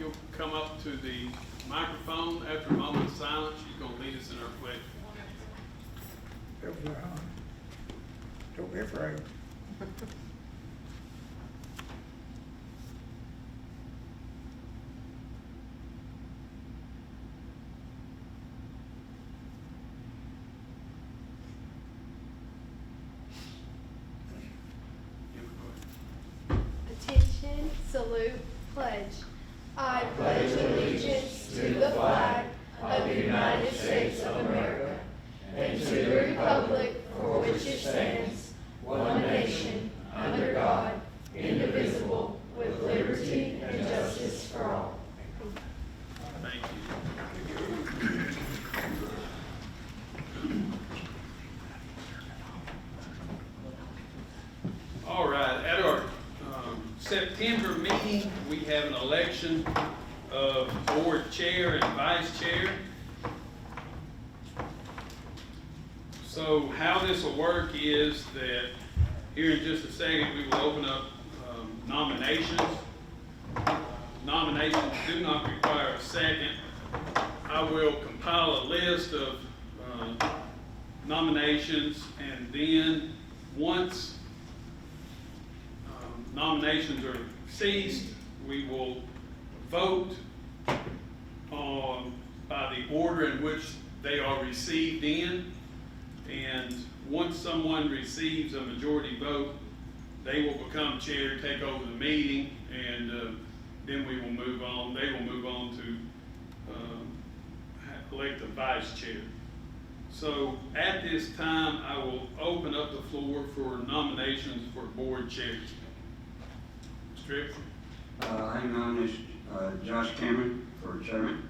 you'll come up to the microphone after a moment of silence, you're going to lead us in our pledge. Don't be afraid. Attention, salute, pledge. I pledge allegiance to the flag of the United States of America and to the republic for which it stands, one nation, under God, indivisible, with liberty and justice for all. Thank you. All right, at our September meeting, we have an election of board chair and vice chair. So how this will work is that here in just a second, we will open up nominations. Nominations do not require a second. I will compile a list of nominations, and then once nominations are ceased, we will vote on by the order in which they are received in. And once someone receives a majority vote, they will become chair, take over the meeting, and then we will move on. They will move on to elect a vice chair. So at this time, I will open up the floor for nominations for board chair. Mr. Ipson? I nominate Josh Cameron for chairman.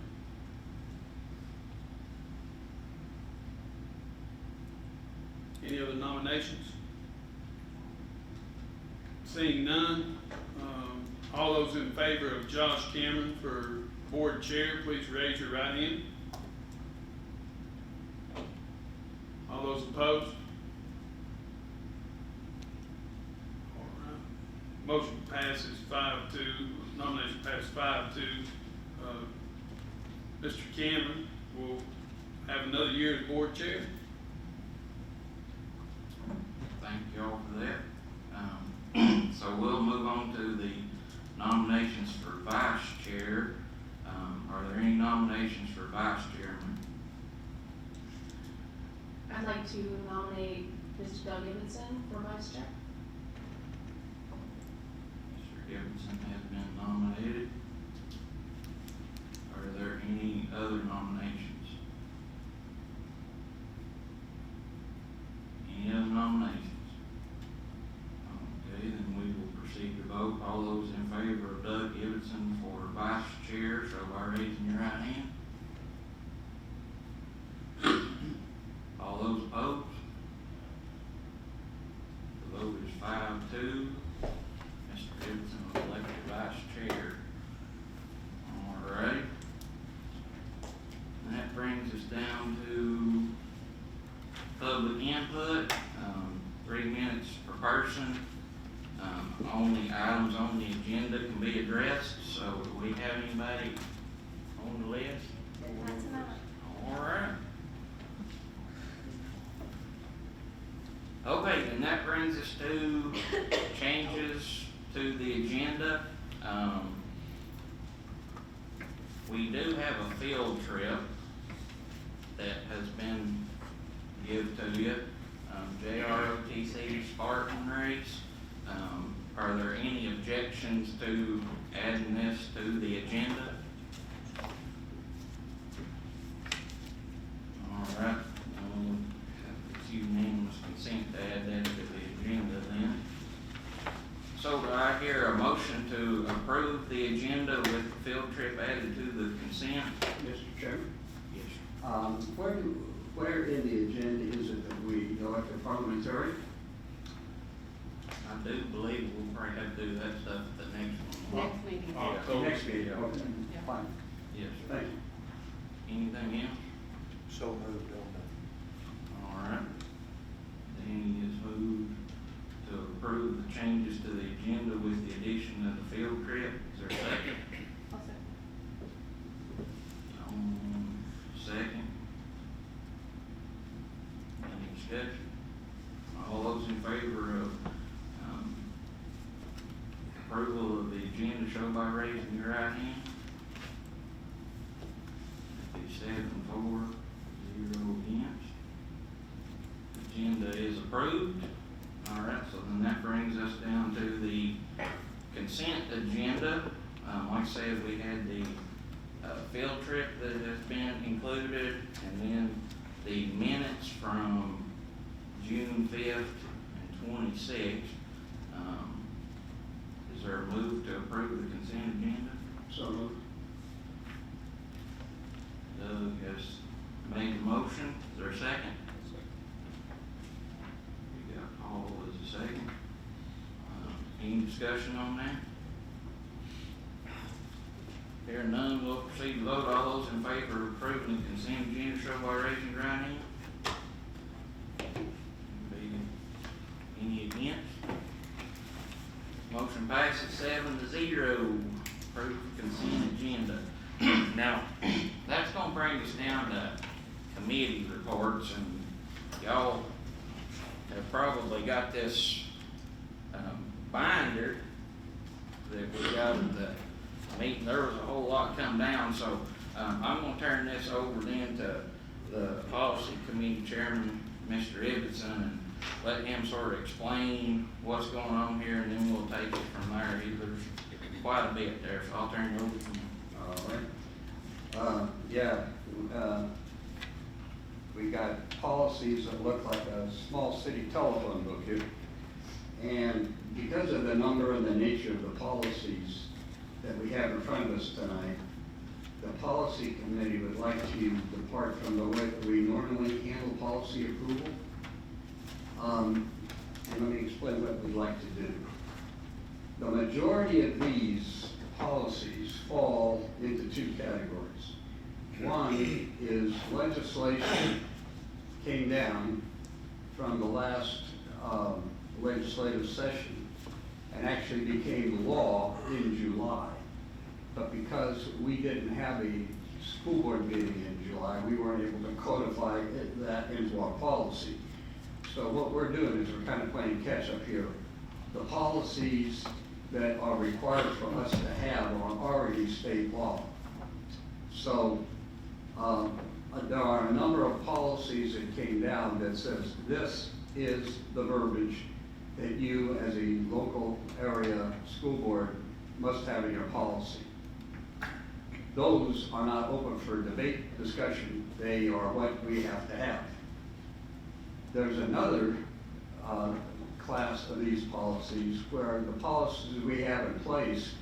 Any other nominations? Seeing none, all those in favor of Josh Cameron for board chair, please raise your right hand. All those opposed? All right. Motion passes 5-2. Nomination passes 5-2. Mr. Cameron will have another year as board chair. Thank you all for that. So we'll move on to the nominations for vice chair. Are there any nominations for vice chairman? I'd like to nominate Mr. Doug Evanson for vice chair. Mr. Gibson has been nominated. Are there any other nominations? Any other nominations? Okay, then we will proceed to vote. All those in favor of Doug Evanson for vice chair, show by raising your right hand. All those opposed? The vote is 5-2. Mr. Gibson was elected vice chair. All right. And that brings us down to public input. 3 minutes per person. Only items on the agenda can be addressed. So do we have anybody on the list? Not tonight. All right. Okay, then that brings us to changes to the agenda. We do have a field trip that has been given to you. JROTC Spartan race. Are there any objections to adding this to the agenda? All right. It's unanimous consent to add that to the agenda then. So do I hear a motion to approve the agenda with the field trip added to the consent? Mr. Chairman, Yes, sir. where in the agenda is it that we elect a parliamentarian? I do believe we'll probably have to do that stuff at the next one. Next meeting. October. Next meeting, okay, Yeah. fine, Yes, sir. thank you. Anything else? So moved on All right. Danny has moved to approve the changes to the agenda with the addition of the field trip. Is there a second? I'll second. by raising your right hand. That'd be 7-4, 0 against. Agenda is approved. All right, so then that brings us down to the consent agenda. Like I said, we had the field trip that has been included, and then the minutes from June 5th and 26th. Is there a move to approve the consent agenda? So moved. Doug has made the motion. Is there a second? We got Paul as a second. Any discussion on that? Hearing none, we'll proceed to vote. All those in favor of approving the consent agenda, show by raising your right hand. Any against? Motion passes 7-0. Approve the consent agenda. Now, that's gonna bring us down to committee reports, and y'all have probably got this binder that we got at the meeting. There was a whole lot come down, so I'm gonna turn this over then to the policy committee chairman, Mr. Ibbotson, and let him sort of explain what's going on here, and then we'll take it from there. There's quite a bit there, so I'll turn it over to him. All right. We got policies that look like a small city telephone book here. And because of the number and the nature of the policies that we have in front of us tonight, the policy committee would like to depart from the way that we normally handle policy approval. And let me explain what we'd like to do. The majority of these policies fall into two categories. One is legislation came down from the last legislative session and actually became law in July. But because we didn't have a school board meeting in July, we weren't able to codify that into our policy. So what we're doing is we're kind of playing catch up here. The policies that are required for us to have are already state law. So there are a number of policies that came down that says this is the verbiage that you as a local area school board must have in your policy. Those are not open for debate, discussion. They are what we have to have. There's another class of these policies where the policies we have in place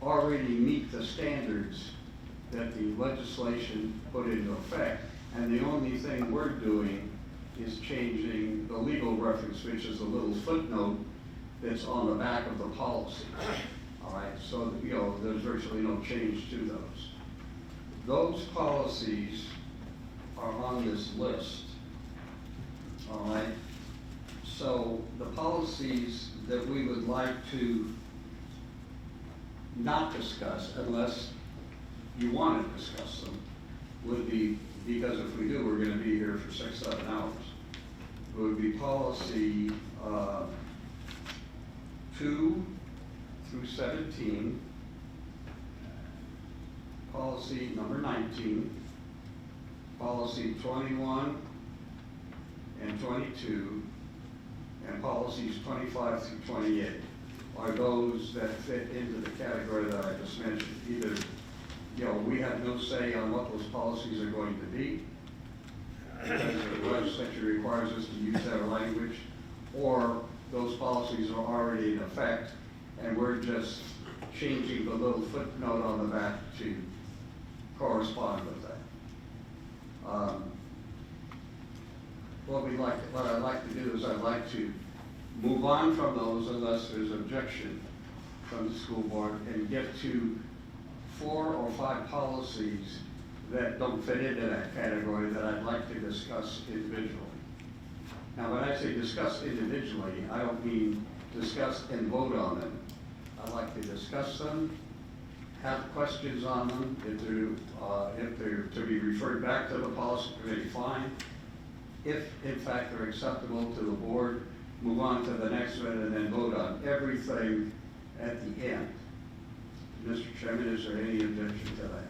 already meet the standards that the legislation put into effect, and the only thing we're doing is changing the legal reference, which is a little footnote that's on the back of the policy. All right, so there's virtually no change to those. Those policies are on this list. All right, so the policies that we would like to not discuss unless you want to discuss them would be, because if we do, we're going to be here for 6-7 hours. It would be policy 2 through 17, policy number 19, policy 21 and 22, and policies 25 through 28 are those that fit into the category that I just mentioned. Either, we have no say on what those policies are going to be, because the legislature requires us to use that language, or those policies are already in effect, and we're just changing the little footnote on the back to correspond with that. What I'd like to do is I'd like to move on from those unless there's objection from the school board and get to 4 or 5 policies that don't fit into that category that I'd like to discuss individually. Now, when I say discuss individually, I don't mean discuss and vote on them. I'd like to discuss them, have questions on them. If they're to be referred back to the policy committee, fine. If, in fact, they're acceptable to the board, move on to the next one and then vote on everything at the end. Mr. Chairman, is there any objection to that?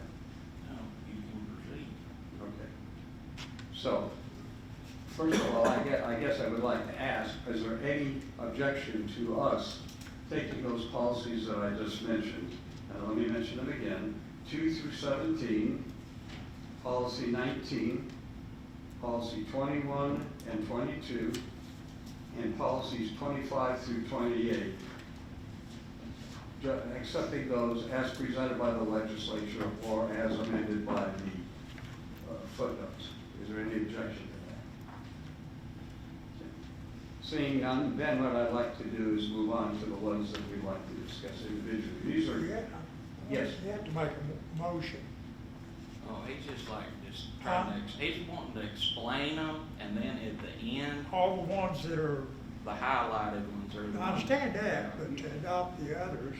No, you can proceed. Okay. So, first of all, I guess I would like to ask, is there any objection to us taking those policies that I just mentioned? And let me mention them again. 2 through 17, policy 19, policy 21 and 22, and policies 25 through 28. Accepting those as presented by the legislature or as amended by the footnotes. Is there any objection to that? Seeing none, then what I'd like to do is move on to the ones that we'd like to discuss individually. These You are, have- Yes. You have to make a motion. Oh, he's just like, just trying to, he's wanting to explain them, and then at the end, All the ones that are, the highlighted ones are the I ones. understand that, but to adopt the others,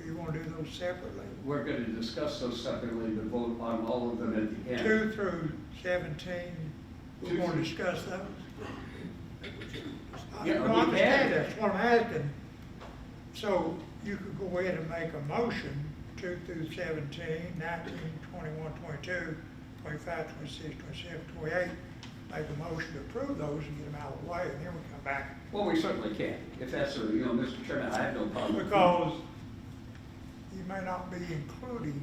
you want to do those separately. we're going to discuss those separately, but vote on all of them at the end. 2 through 17, we 2 want to through- discuss those. Yeah, No, we I understand can. that's what I'm asking. So you could go ahead and make a motion, 2 through 17, 19, 21, 22, 25, 26, 27, 28. Make a motion to approve those and get them out of the way, and then we come back. Well, we certainly can. If that's, Mr. Chairman, I have no problem. Because you may not be including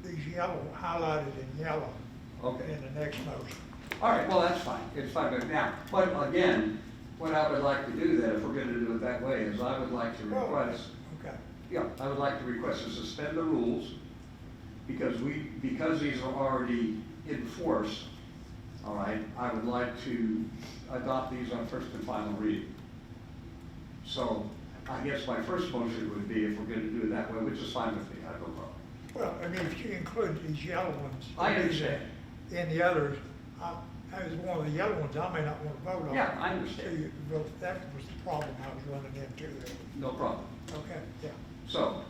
these yellow, highlighted in yellow Okay. in the next motion. All right, well, that's fine, it's fine, but now, but again, what I would like to do then, if we're gonna do it that way, is I would like to request, Okay. yeah, I would like to request to suspend the rules, because these are already in force, all right, I would like to adopt these on first and final reading. So, I guess my first motion would be, if we're gonna do it that way, which is fine with me, I have no problem. Well, I mean, if you include these yellow ones. I understand. In the others, as one of the yellow ones, I may not want to vote on. Yeah, I understand. So that was the problem I was running into there. No problem. Okay, yeah. So,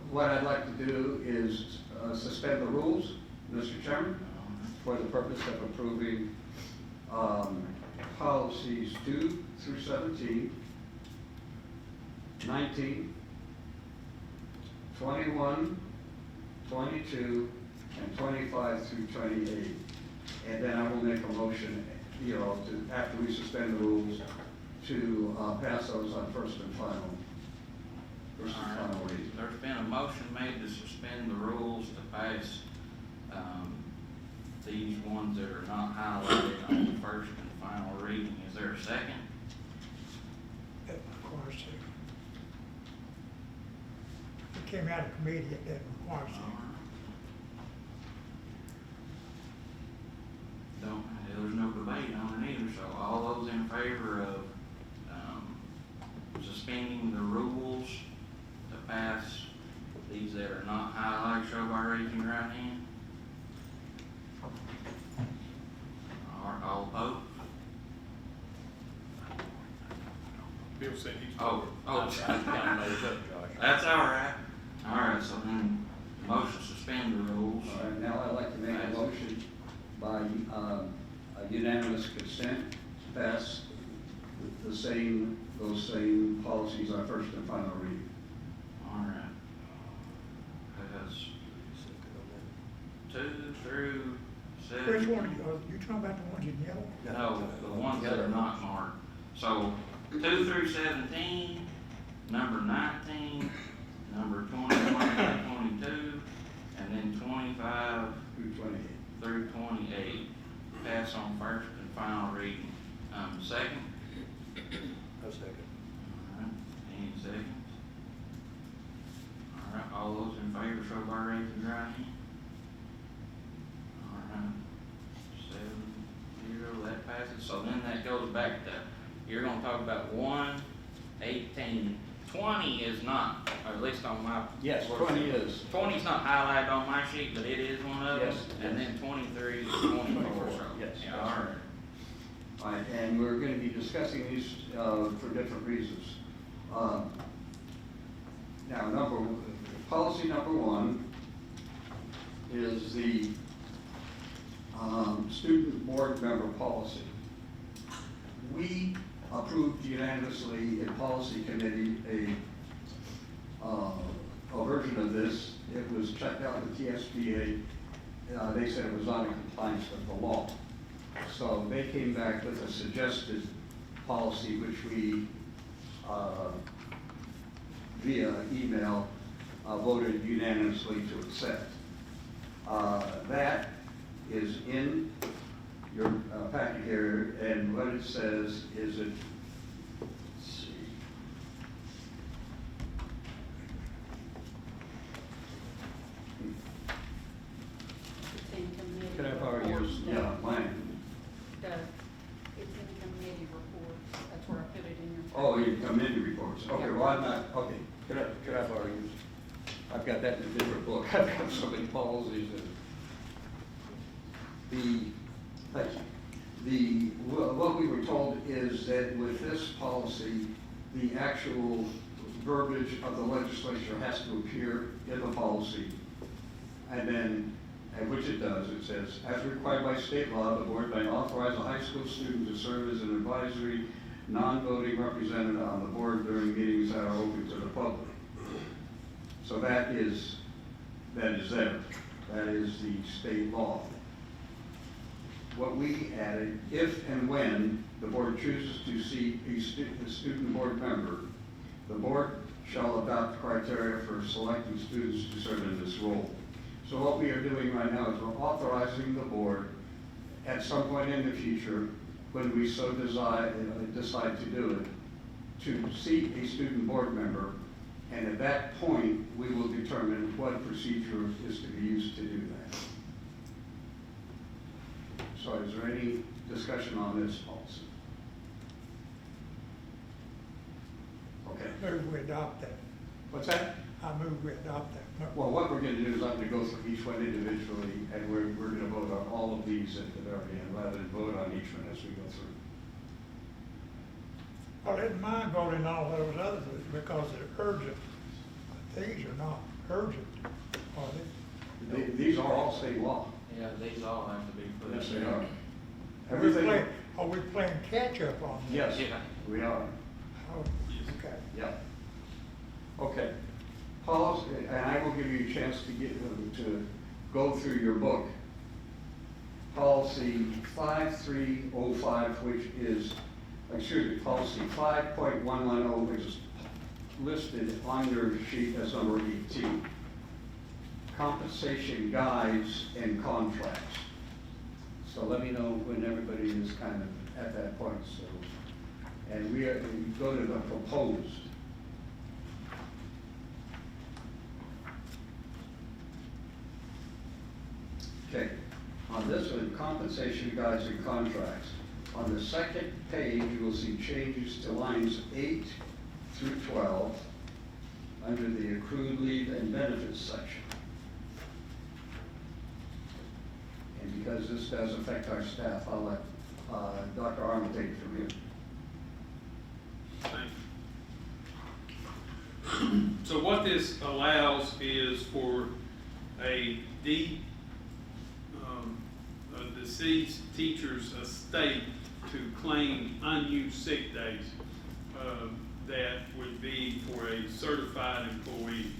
what I'd like to do is suspend the rules, Mr. Chairman, for the purpose of approving policies 2 through 17, 19, 21, 22, and 25 through 28. And then I will make a motion, after we suspend the rules, to pass those on first and final reading. There's been a motion made to suspend the rules to pass, these ones that are not highlighted on the first and final reading. Is there a second? That requires to. It came out of committee, it didn't require to. There's no debate on it either, so all those in favor of, suspending the rules to pass these that are not highlighted, show by raising your right hand. All opposed? Bill said he's. Oh, that's all right. All right, so then, motion to suspend the rules. All right, now I'd like to make a motion by a unanimous consent to pass those same policies on first and final reading. All right. Pass 2 through 7. Which one, are you talking about the ones in yellow? No, the ones that are not marked. So 2 through 17, number 19, number 21 and 22, and then 25 Through 28. through 28. Pass on first and final reading. Second? A second. All right, any seconds? All right, all those in favor, show by raising your right hand. All right, 7-0, that passes. So then that goes back to, you're gonna talk about 1, 18, 20 is not, or at least on my. Yes, 20 is. 20 is not highlighted on my sheet, but it is one of them. Yes, And yes. then 23 is 24, so. Yes, Yeah, that's all right. right. All right, and we're going to be discussing these for different reasons. Now, policy number 1 is the student board member policy. We approved unanimously in policy committee a version version of this. It was checked out with TSBA. They said it was not in compliance with the law. So they came back with a suggested policy, which we, via email, voted unanimously to accept. That is in your packet here, and what it says is it, let's see. It's in committee. Could I borrow yours? reports, Yeah, mine. Doug. It's in committee reports, that's where I put it in your. Oh, you committee reports. Okay, well, I'm not, okay. Could I borrow yours? I've got that in a different book. I've got so many policies in. Thank you. What we were told is that with this policy, the actual verbiage of the legislature has to appear in the policy. And then, and which it does, it says, as required by state law, the board may authorize a high school student to serve as an advisory, non-voting representative on the board during meetings that are open to the public. So that is there. That is the state law. What we added, if and when the board chooses to seat a student board member, the board shall adopt criteria for selecting students to serve in this role. So what we are doing right now is we're authorizing the board at some point in the future, when we so decide to do it, to seat a student board member, and at that point, we will determine what procedure is to be used to do that. So is there any discussion on this policy? Okay. Move we adopt that. What's that? I move we adopt that. Well, what we're gonna do is I'm gonna go through each one individually, and we're gonna vote on all of these at the very end, rather than vote on each one as we go through. I didn't mind voting on those others because they're urgent. But these are not urgent, are they? These are all state law. Yeah, these all have to be put in. Yes, they are. Are we playing catch-up on this? Yes, Yeah. we are. Oh, okay. Yeah. Okay. Policy, and I will give you a chance to go through your book. Policy 5305, which is, policy 5.110, which is listed on your sheet as number 18. Compensation guides and contracts. So let me know when everybody is kind of at that point, so. And we go to the proposed. Okay, on this one, compensation guides and contracts. On the second page, you will see changes to lines 8 through 12 under the accrued leave and benefits section. And because this does affect our staff, I'll let Dr. Arnold take it from here. Thank you. So what this allows is for a deceased teacher's estate to claim unused sick days that would be for a certified employee.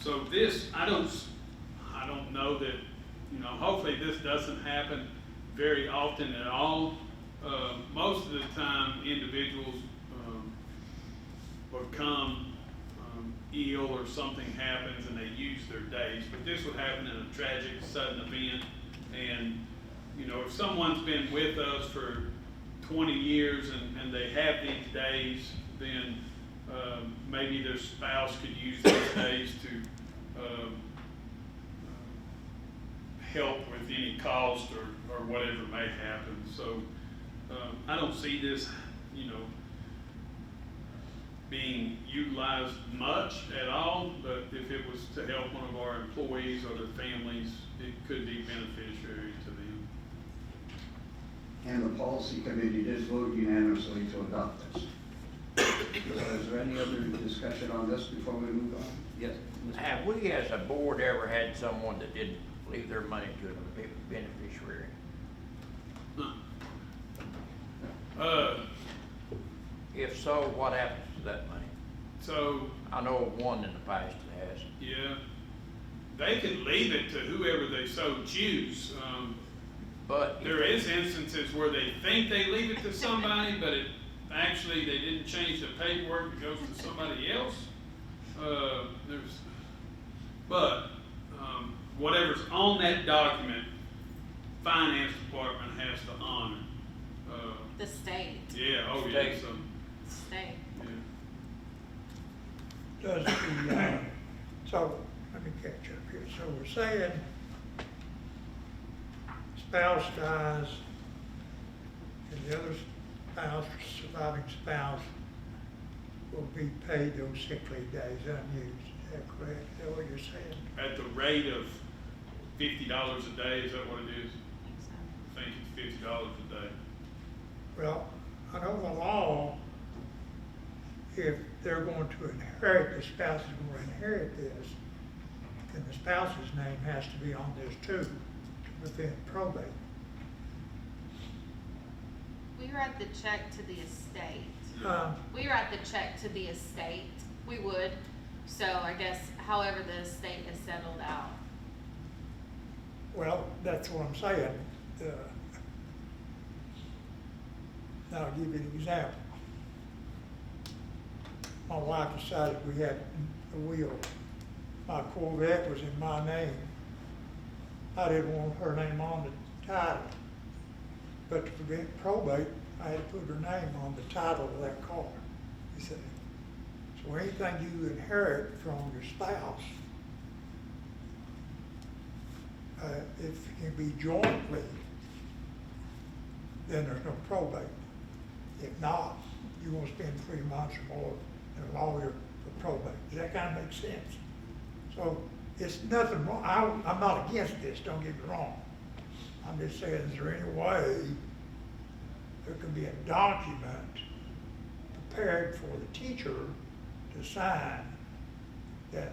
So this, I don't know that, hopefully this doesn't happen very often at all. Most of the time, individuals become ill or something happens and they use their days, but this would happen in a tragic, sudden event. And, if someone's been with us for 20 years and they have these days, then maybe their spouse could use those days to help with any cost or whatever may happen. So I don't see this, being utilized much at all, but if it was to help one of our employees or their families, it could be beneficiary to them. And the policy committee did vote unanimously to adopt this. Is there any other discussion on this before we move on? Yes. Mr. Have we as a board ever had someone that didn't leave their money to a beneficiary? If so, what happens to that money? So, I know of one in the past that has. yeah, they can leave it to whoever they so choose. But There is instances where they think they leave it to somebody, but it, actually, they didn't change the paperwork, it goes to somebody else. Whatever's on that document, finance department has to honor. The state, Yeah, oh yeah, State. so, state. yeah. Does the, so, let me catch up here. So we're saying spouse dies and the other spouse, surviving spouse, will be paid those sick leave days unused. Is that correct? Is that what you're saying? At the rate of $50 a day, is that what it is? I think it's $50 a day. Well, I know the law, if they're going to inherit, the spouse is going to inherit this, then the spouse's name has to be on this too, to prevent probate. We write the check to the estate. We write the check to the estate. We would. So I guess however the estate is settled out. Well, that's what I'm saying. Now, I'll give you an example. My wife decided we had a will. My Corvette was in my name. I didn't want her name on the title. But to prevent probate, I had to put her name on the title of that car, you see. So anything you inherit from your spouse, if it can be jointly, then there's no probate. If not, you're gonna spend 3 months or more in a lawyer for probate. Does that kind of make sense? So it's nothing wrong. I'm not against this, don't get me wrong. I'm just saying, is there any way there can be a document prepared for the teacher to sign that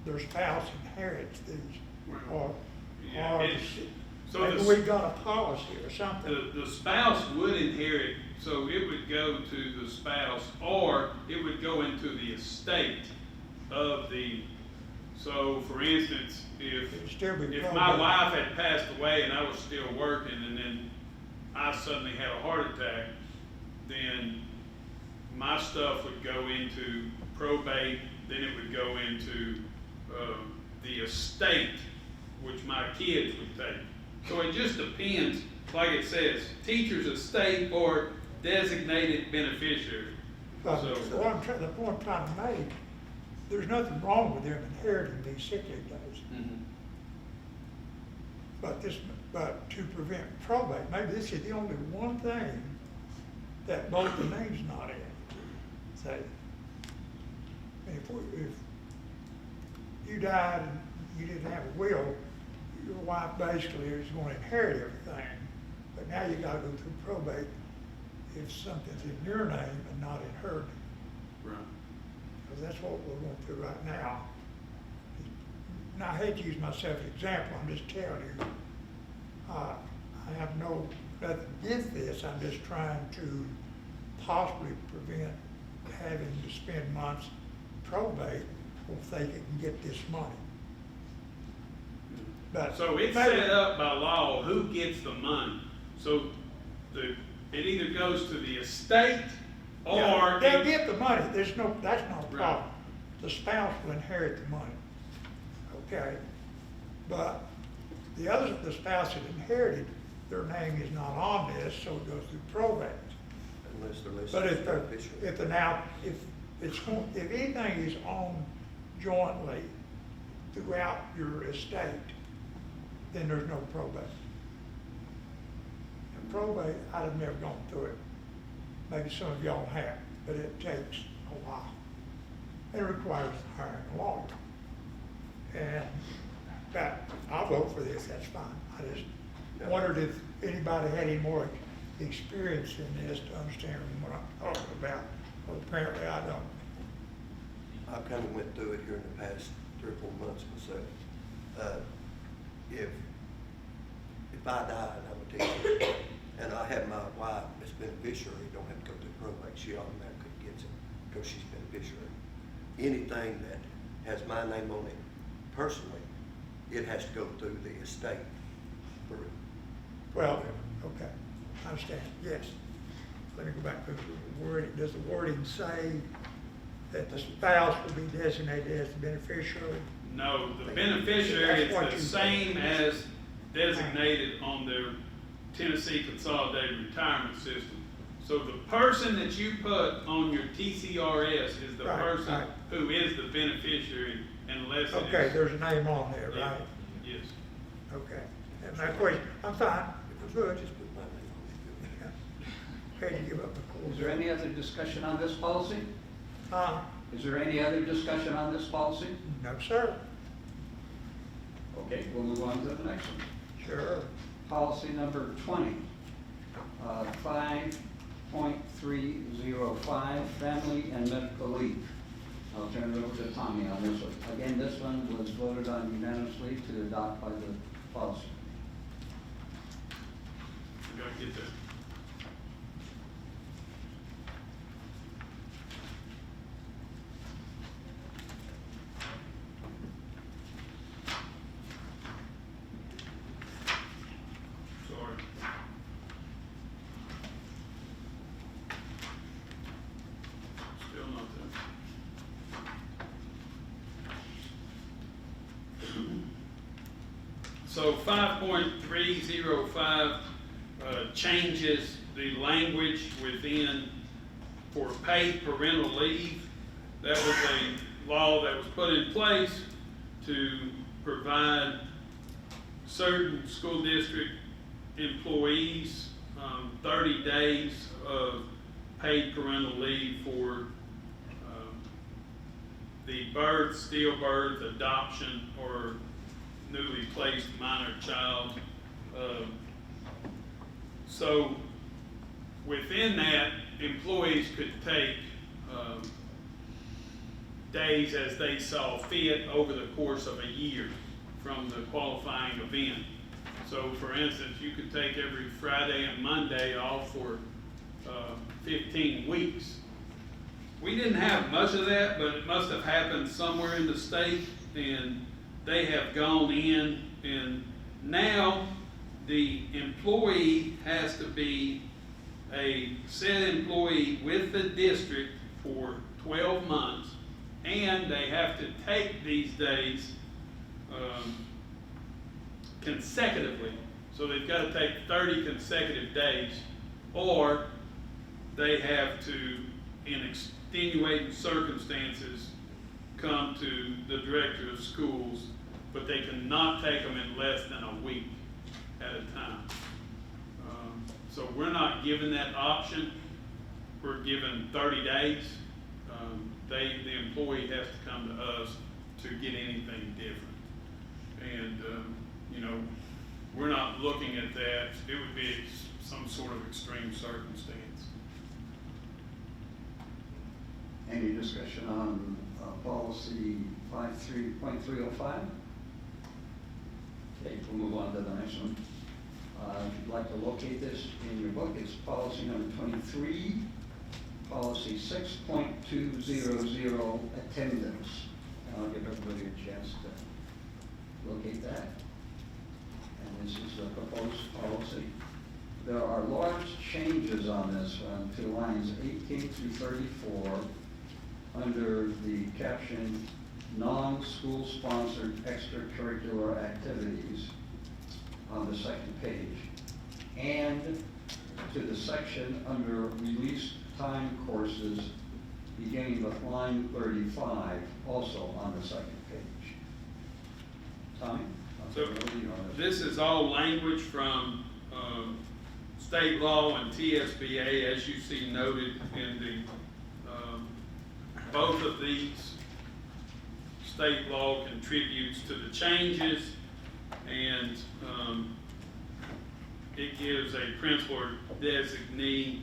their spouse inherits these? Or Yeah, it's- so maybe the- we got a policy or something. The spouse would inherit, so it would go to the spouse, or it would go into the estate of the, so for instance, It'd still be if probate. my wife had passed away and I was still working, and then I suddenly had a heart attack, then my stuff would go into probate, then it would go into, the estate, which my kids would take. So it just depends, like it says, teacher's estate or designated beneficiary. But So- the point I'm trying to make, there's nothing wrong with them inheriting these sick leave days. But to prevent probate, maybe this is the only one thing that both the names not in. Say, if you died and you didn't have a will, your wife basically is going to inherit everything. But now you gotta go through probate if something's in your name and not in her name. Right. Because that's what we're going through right now. Now, I hate to use myself as an example, I'm just telling you, I have nothing against this, I'm just trying to possibly prevent having to spend months probate if they can get this money. But So it's maybe- set up by law who gets the money. So it either goes to the estate Yeah, or. they'll get the money, that's not a Right. problem. The spouse will inherit the money, okay? But the spouse that inherited, their name is not on this, so it goes through probate. Unless they're listed But as if beneficiary. if anything is owned jointly throughout your estate, then there's no probate. And probate, I'd have never gone through it. Maybe some of y'all have, but it takes a while. It requires hiring a lawyer. And, but I'll vote for this, that's fine. I just wondered if anybody had any more experience in this to understand what I'm talking about. Well, apparently I don't. I kind of went through it here in the past 3 or 4 months myself. If I died, I'm a teacher, and I had my wife as beneficiary, don't have to go through probate, she automatically gets it. because she's beneficiary. Anything that has my name on it personally, it has to go through the estate. Well, okay, I understand, yes. Let me go back to the wording. Does the wording say that the spouse will be designated as the beneficiary? No, the beneficiary That's what is the you- same as designated on their Tennessee Consolidated Retirement System. So the person that you put on your TCRS is the Right, person right. who is the beneficiary unless it is. Okay, there's a name on there, Yeah, right? Yes. Okay. And my question, I'm fine, good. Just put my name on it. Okay, to give up the cool. Is there any other discussion on this policy? Is there any other discussion on this policy? No, sir. Okay, we'll move on to the next one. Sure. Policy number 20, 5.305, family and medical leave. I'll turn it over to Tommy on this one. Again, this one was voted on unanimously to adopt by the policy. We gotta get there. Sorry. Still not there. So 5.305 changes the language within for paid parental leave. That was a law that was put in place to provide certain school district employees 30 days of paid parental leave for the birth, stillbirth, adoption, or newly placed minor child. So within that, employees could take days as they saw fit over the course of a year from the qualifying event. So for instance, you could take every Friday and Monday off for 15 weeks. We didn't have much of that, but it must have happened somewhere in the state, and they have gone in, and now the employee has to be a said employee with the district for 12 months, and they have to take these days consecutively. So they've got to take 30 consecutive days, or they have to, in extenuating circumstances, come to the director of schools, but they cannot take them in less than a week at a time. So we're not given that option. We're given 30 days. The employee has to come to us to get anything different. And, we're not looking at that. It would be some sort of extreme circumstance. Any discussion on policy 5.305? Okay, we'll move on to the next one. If you'd like to locate this in your book, it's policy number 23, policy 6.200, attendance. And I'll give everybody a chance to locate that. And this is the proposed policy. There are large changes on this one to lines 18 through 34 under the caption non-school sponsored extracurricular activities on the second page, and to the section under release time courses beginning with line 35, also on the second page. Tommy? So this is all language from state law and TSBA, as you see noted in the both of these. State law contributes to the changes, and it gives a principal or designee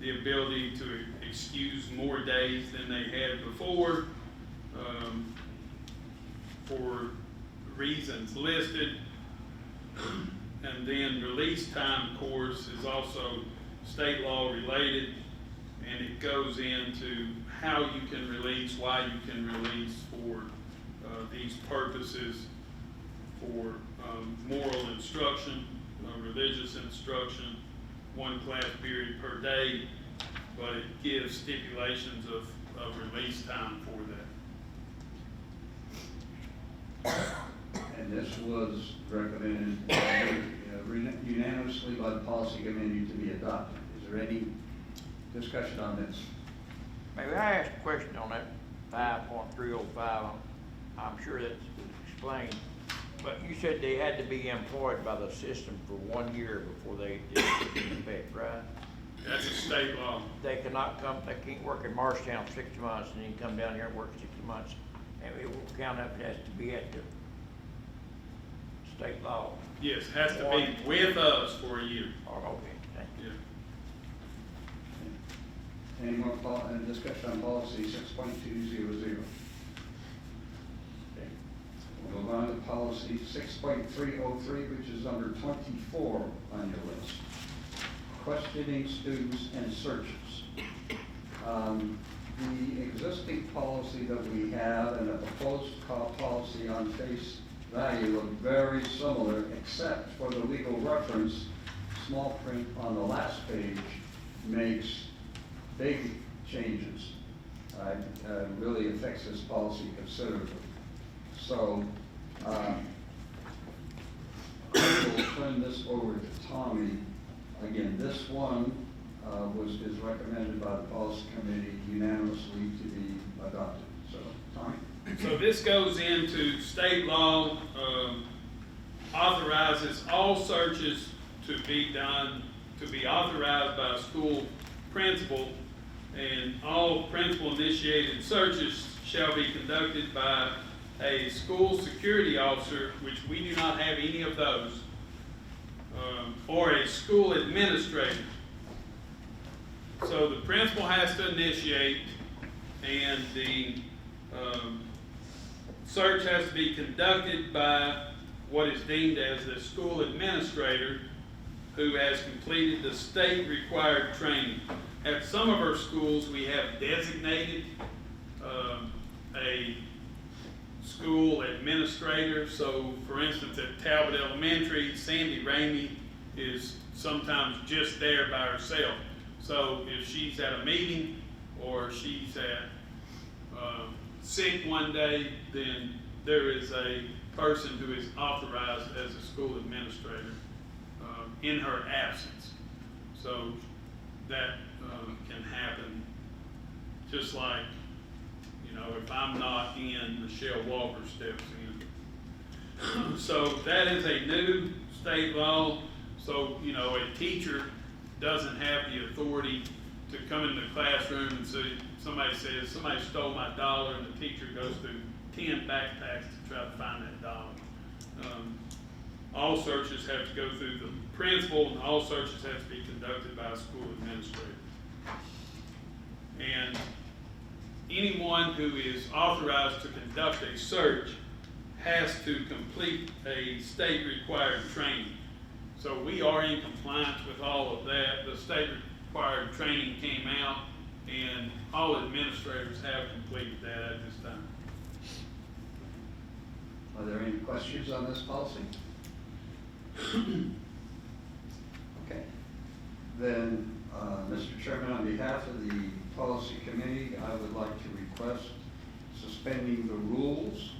the ability to excuse more days than they had before for reasons listed. And then release time course is also state law related, and it goes into how you can release, why you can release for these purposes, for moral instruction, religious instruction, 1 class period per day, but it gives stipulations of release time for that. And this was recommended unanimously by the policy committee to be adopted. Is there any discussion on this? Maybe I asked a question on that 5.305. I'm sure that's explained, but you said they had to be employed by the system for 1 year before they did it in effect, right? That's a state law. They cannot come, they can't work in Marshtown 6 months and then come down here and work 6 months. And it will count up, it has to be at the state law. Yes, has to be with us for a year. Oh, okay, thank you. Yeah. Any more discussion on policy 6.200? Okay. We'll move on to policy 6.303, which is number 24 on your list. Questioning students and searches. The existing policy that we have and the proposed policy on face value look very similar, except for the legal reference, small print on the last page makes big changes. Really affects this policy considerably. So I will turn this over to Tommy. Again, this one is recommended by the policy committee unanimously to be adopted. So, Tommy? So this goes into state law, authorizes all searches to be done, to be authorized by a school principal, and all principal-initiated searches shall be conducted by a school security officer, which we do not have any of those, or a school administrator. So the principal has to initiate, and the search has to be conducted by what is deemed as the school administrator, who has completed the state-required training. At some of our schools, we have designated a school administrator. So, for instance, at Talbot Elementary, Sandy Ramey is sometimes just there by herself. So if she's at a meeting or she's at sick one day, then there is a person who is authorized as a school administrator in her absence. So that can happen, just like, you know, if I'm not in, Michelle Walker steps in. So that is a new state law. So, you know, a teacher doesn't have the authority to come in the classroom and say, somebody says, somebody stole my dollar, and the teacher goes through 10 backpacks to try to find that dollar. All searches have to go through the principal, and all searches have to be conducted by a school administrator. And anyone who is authorized to conduct a search has to complete a state-required training. So we are in compliance with all of that. The state-required training came out, and all administrators have completed that at this time. Are there any questions on this policy? Okay. Then, Mr. Chairman, on behalf of the policy committee, I would like to request suspending the rules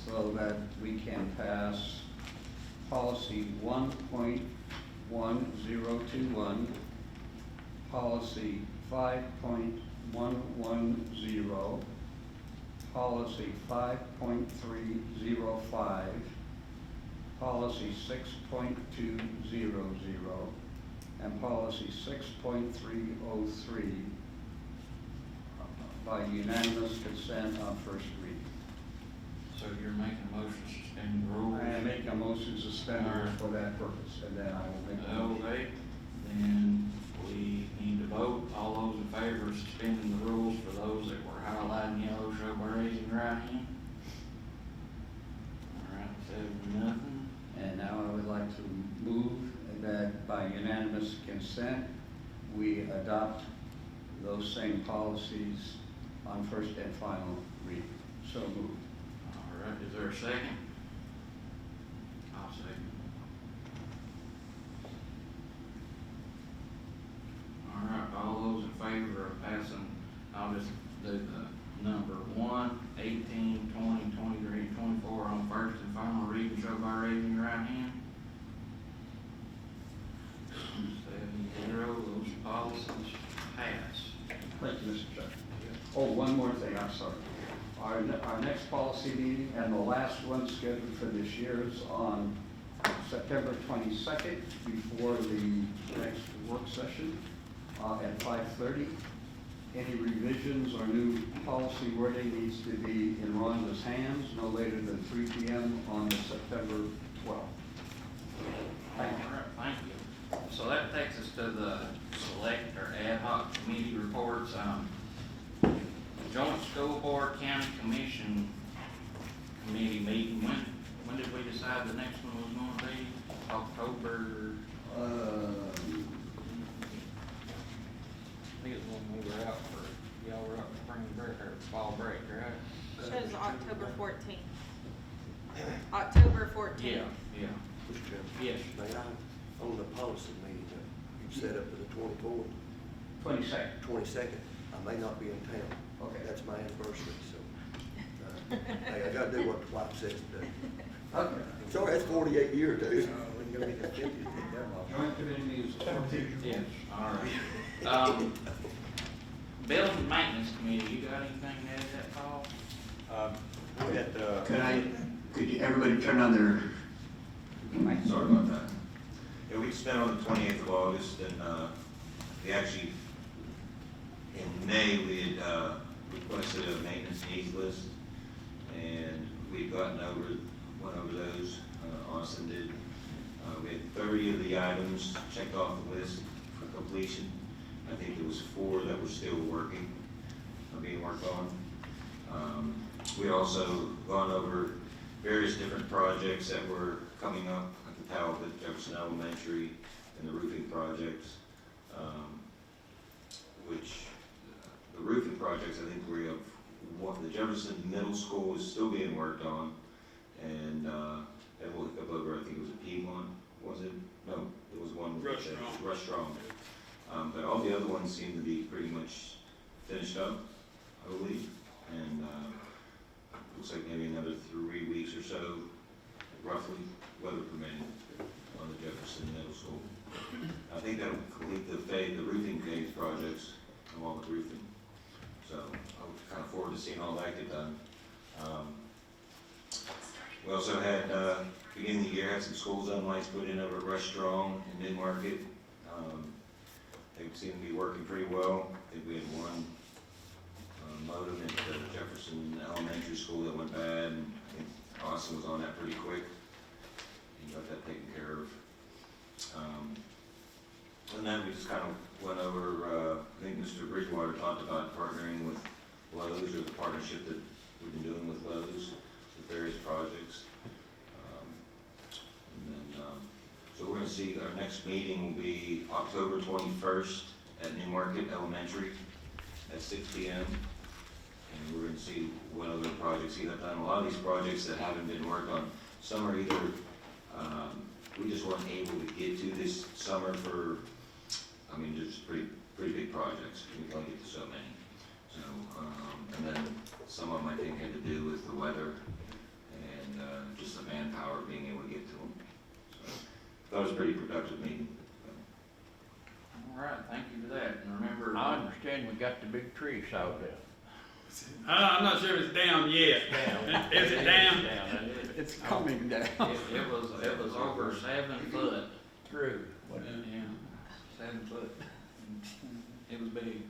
so that we can pass policy 1.1021, policy 5.110, policy 5.305, policy 6.200, and policy 6.303 by unanimous consent on first reading. So you're making a motion to suspend the rules? I am making a motion to suspend the rules for that purpose, and then I will make the motion. Okay, then we need to vote. All those in favor of suspending the rules, for those that were highlighted in yellow, show by raising your right hand. All right, 7-0. And now I would like to move that by unanimous consent, we adopt those same policies on first and final reading. So moved. All right, is there a second? I'll second. All right, all those in favor of passing, I'll just do the number 1, 18, 20, 23, and 24 on first and final reading, show by raising your right hand. 7-0, those policies pass. Thank you, Mr. Chairman. Oh, one more thing, I'm sorry. Our next policy meeting, and the last one scheduled for this year, is on September 22nd, before the next work session at 5:30. Any revisions or new policy wording needs to be in Rhonda's hands no later than 3 p.m. on September 12th. Thank you. All right, thank you. So that takes us to the select or ad hoc committee reports. Joint School Board County Commission Committee meeting, when did we decide the next one was gonna be? October? I think it's when we were out for, y'all were out for spring break or fall break, right? Shows October 14th. October 14th. Yeah. Mr. Chairman. Yes. May I, on the policy meeting that you've set up for the 24th, 22nd. 22nd, I may not be in town. Okay. That's my anniversary, so, hey, I gotta do what the wife says to do. Okay. Sorry, that's 48 years, dude. Joint committee meetings, 14th. Yes, all right. Building Maintenance Committee, you got anything to add to that, Paul? Could you, everybody turn on their, sorry about that. Yeah, we spent on the 28th of August, and we actually, in May, we had requested a maintenance needs list, and we'd went over those, Austin did. We had 30 of the items checked off the list for completion. I think there was 4 that were still working, being worked on. We also gone over various different projects that were coming up at the Talbot, Jefferson Elementary, and the roofing projects, which the roofing projects, I think we have one, the Jefferson Middle School is still being worked on, and that will hook up over, I think it was a Piedmont, was it? No, it was one. Rush Strong. But all the other ones seem to be pretty much finished up, I believe, and looks like maybe another 3 weeks or so, roughly, weather permitting, on the Jefferson Middle School. I think that'll complete the roofing phase projects, along with roofing. So I'm kind of forward to seeing all that get done. We also had, beginning of the year, had some school zone lights put in over at Rush Strong and Mid-Market. They seem to be working pretty well. I think we had one modem at Jefferson Elementary School that went bad, and I think Austin was on that pretty quick. He got that taken care of. And then we just kind of went over, I think Mr. Bridgewater talked about partnering with Lowe's, or the partnership that we've been doing with Lowe's with various projects. So we're going to see, our next meeting will be October 21st at Newmarket Elementary at 6 p.m. And we're going to see what other projects he has done. A lot of these projects that haven't been worked on, some are either, we just weren't able to get to this summer for, I mean, just pretty big projects. We can only get to so many. So, and then some of them I think had to do with the weather and just the manpower being able to get to them. So, that was a pretty productive meeting. All right, thank you for that, and remember. I understand we got the big tree sawed down. I'm not sure it's down yet. Down. Is it down? It's coming down. It was over 7 foot. Through. Yeah, 7 foot. It was big.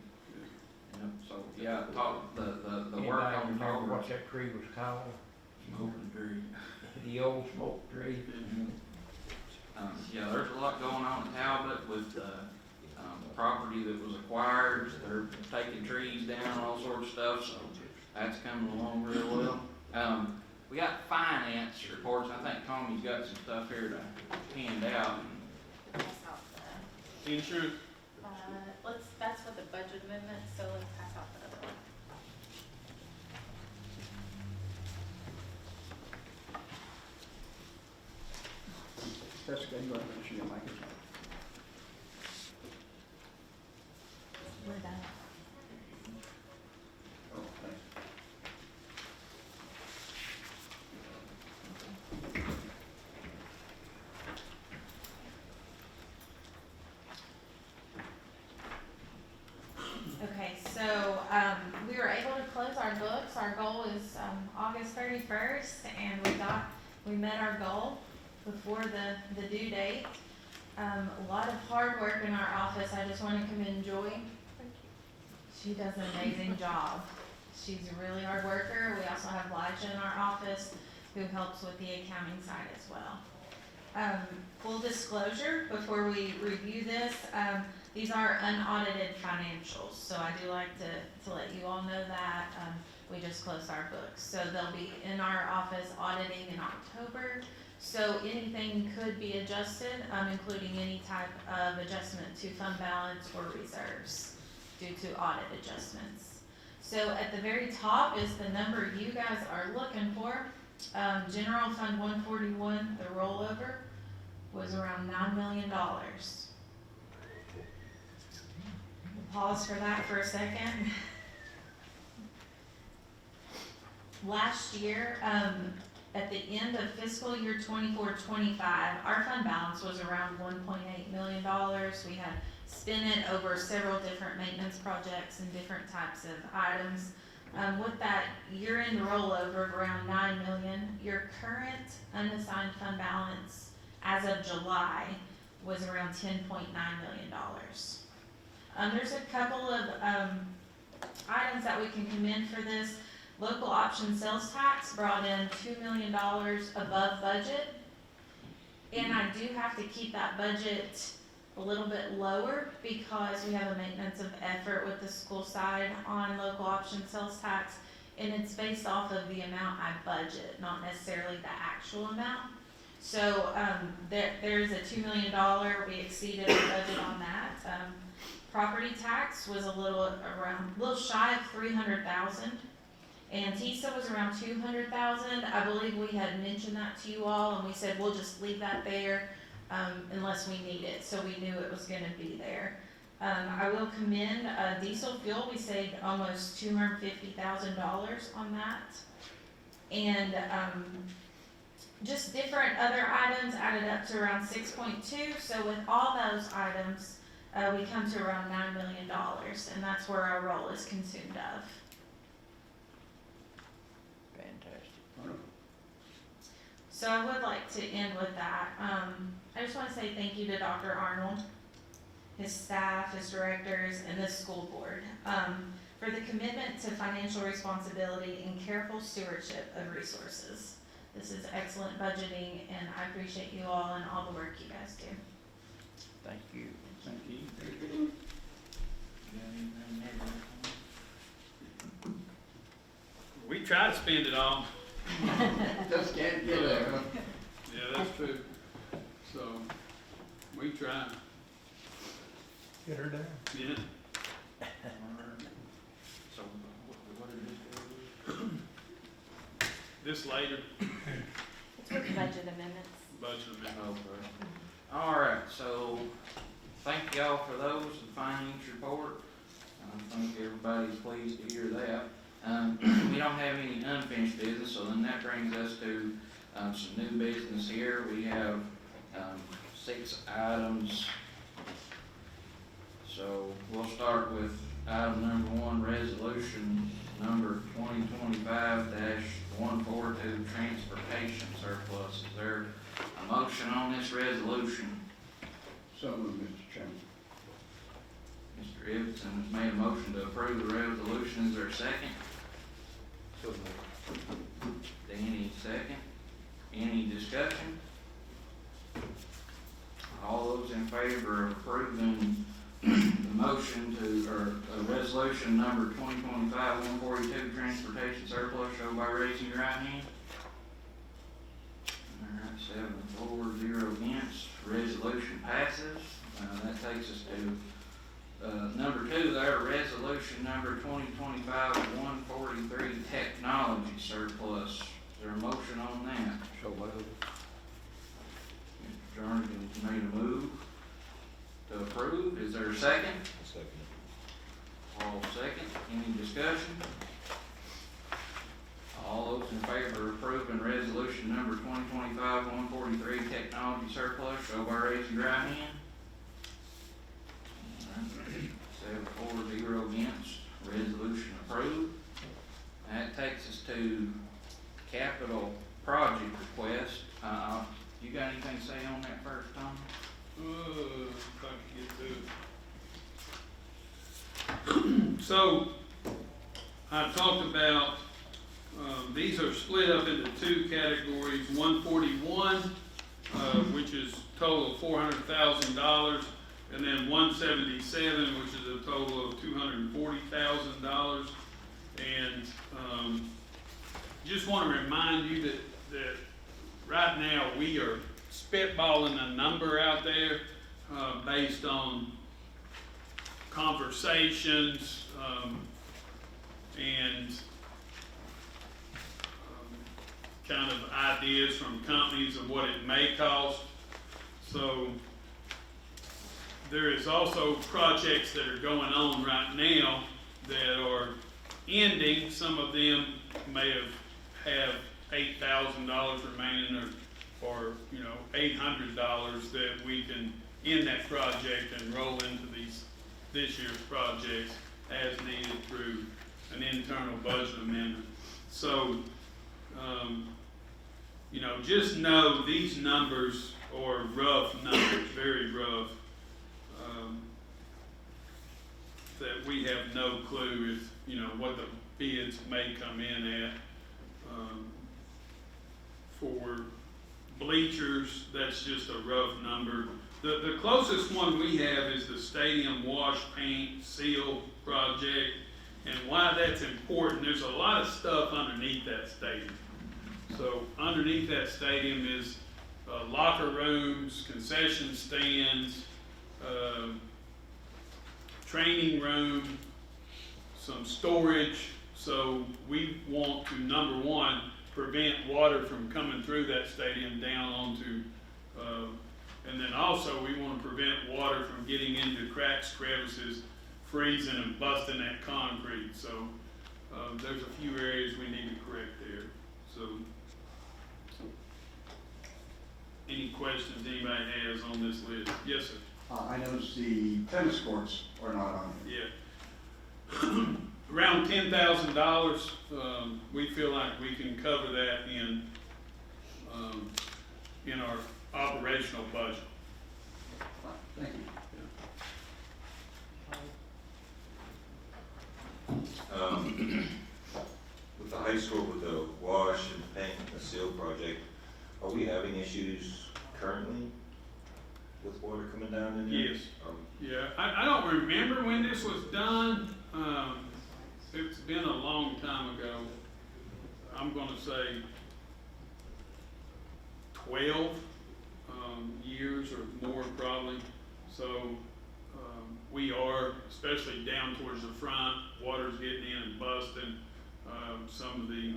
Yeah, so, yeah, the work Anybody on remember what progress. that tree was called? Smoking tree. The old smoke tree? Yeah, there's a lot going on in Talbot with the property that was acquired. They're taking trees down, all sorts of stuff, so that's coming along real well. We got finance reports. I think Tommy's got some stuff here to hand out. Insurance, That's for the budget amendment, so let's pass out the other one. Jessica, you want to mention your microphone? We're done. Oh, thanks. Okay, so, we were able to close our books. Our goal is, August 31st, and we met our goal before the due date. A lot of hard work in our office. I just want to commend Joy. She does an amazing job. She's a really hard worker. We also have Elijah in our office who helps with the accounting side as well. Full disclosure, before we review this, these are unaudited financials, so I do like to let you all know that. We just closed our books, so they'll be in our office auditing in October. So anything could be adjusted, including any type of adjustment to fund balance or reserves due to audit adjustments. So at the very top is the number you guys are looking for. General Fund 141, the rollover, was around $9 million. Pause for that for a second. Last year, at the end of fiscal year 24-25, our fund balance was around $1.8 million. We had spent it over several different maintenance projects and different types of items. With that year-end rollover of around $9 million, your current unassigned fund balance as of July was around $10.9 million. There's a couple of items that we can commend for this. Local option sales tax brought in $2 million above budget. And I do have to keep that budget a little bit lower because we have a maintenance of effort with the school side on local option sales tax. And it's based off of the amount I budget, not necessarily the actual amount. So there's a $2 million, we exceeded our budget on that. Property tax was a little shy of $300,000. And TISA was around $200,000. I believe we had mentioned that to you all, and we said we'll just leave that there unless we need it. So we knew it was going to be there. I will commend diesel fuel. We saved almost $250,000 on that, and just different other items added up to around 6.2. So with all those items, we come to around $9 million, and that's where our roll is consumed of. Fantastic. Wonderful. So I would like to end with that. I just want to say thank you to Dr. Arnold, his staff, his directors, and the school board for the commitment to financial responsibility and careful stewardship of resources. This is excellent budgeting, and I appreciate you all and all the work you guys do. Thank you. Thank you. You got anything there? We try to spend it all. Just can't get there, huh? Yeah, that's true. So, we try. Get her down. Yeah. So, what did this do? This later, It's with budget amendments. budget amendment. Okay. All right, so thank y'all for those, the finance report. I think everybody's pleased to hear that. We don't have any unfinished business, so then that brings us to some new business here. We have 6 items. So we'll start with item number 1, resolution number 2025-142, transportation surplus. Is there a motion on this resolution? So moved, Mr. Chairman. Mr. Ibbotson has made a motion to approve the resolution. Is there a second? So moved. Danny, second. Any discussion? All those in favor of approving the motion or resolution number 2025-142, transportation surplus, show by raising your right hand. All right, 7-4, 0 against. Resolution passes. That takes us to number 2025-143, technology surplus. Is there a motion on that? So moved. Mr. Jernigan's made a move to approve. Is there a second? Second. All second. Any discussion? All those in favor of approving resolution number 2025-143, technology surplus, show by raising your right hand. 7-4-0 against, resolution approved. That takes us to capital project request. You got anything to say on that first, Tom? If I could get to it. So, I talked about, these are split up into two categories, 141, which is total of $400,000, and then 177, which is a total of $240,000. And just want to remind you that right now we are spitballing a number out there based on conversations and kind of ideas from companies of what it may cost. So there is also projects that are going on right now that are ending. Some of them may have $8,000 remaining, or $800 that we can end that project and roll into this year's projects as needed through an internal budget amendment. So, just know these numbers are rough numbers, very rough. That we have no clue if, what the bids may come in at. For bleachers, that's just a rough number. The closest one we have is the stadium wash, paint, seal project. And why that's important, there's a lot of stuff underneath that stadium. So underneath that stadium is locker rooms, concession stands, training room, some storage. So we want to, number one, prevent water from coming through that stadium down onto, and then also we want to prevent water from getting into cracks, crevices, freezing and busting that concrete. So there's a few areas we need to correct there. So any questions anybody has on this list? Yes, sir. I noticed the tennis courts are not on here. Yeah. Around $10,000, we feel like we can cover that in our operational budget. Thank you. With the high school, with the wash and paint and the seal project, are we having issues currently with water coming down in there? Yes. Yeah, I don't remember when this was done. It's been a long time ago. I'm gonna say 12 years or more probably. So we are, especially down towards the front, water's getting in and busting some of the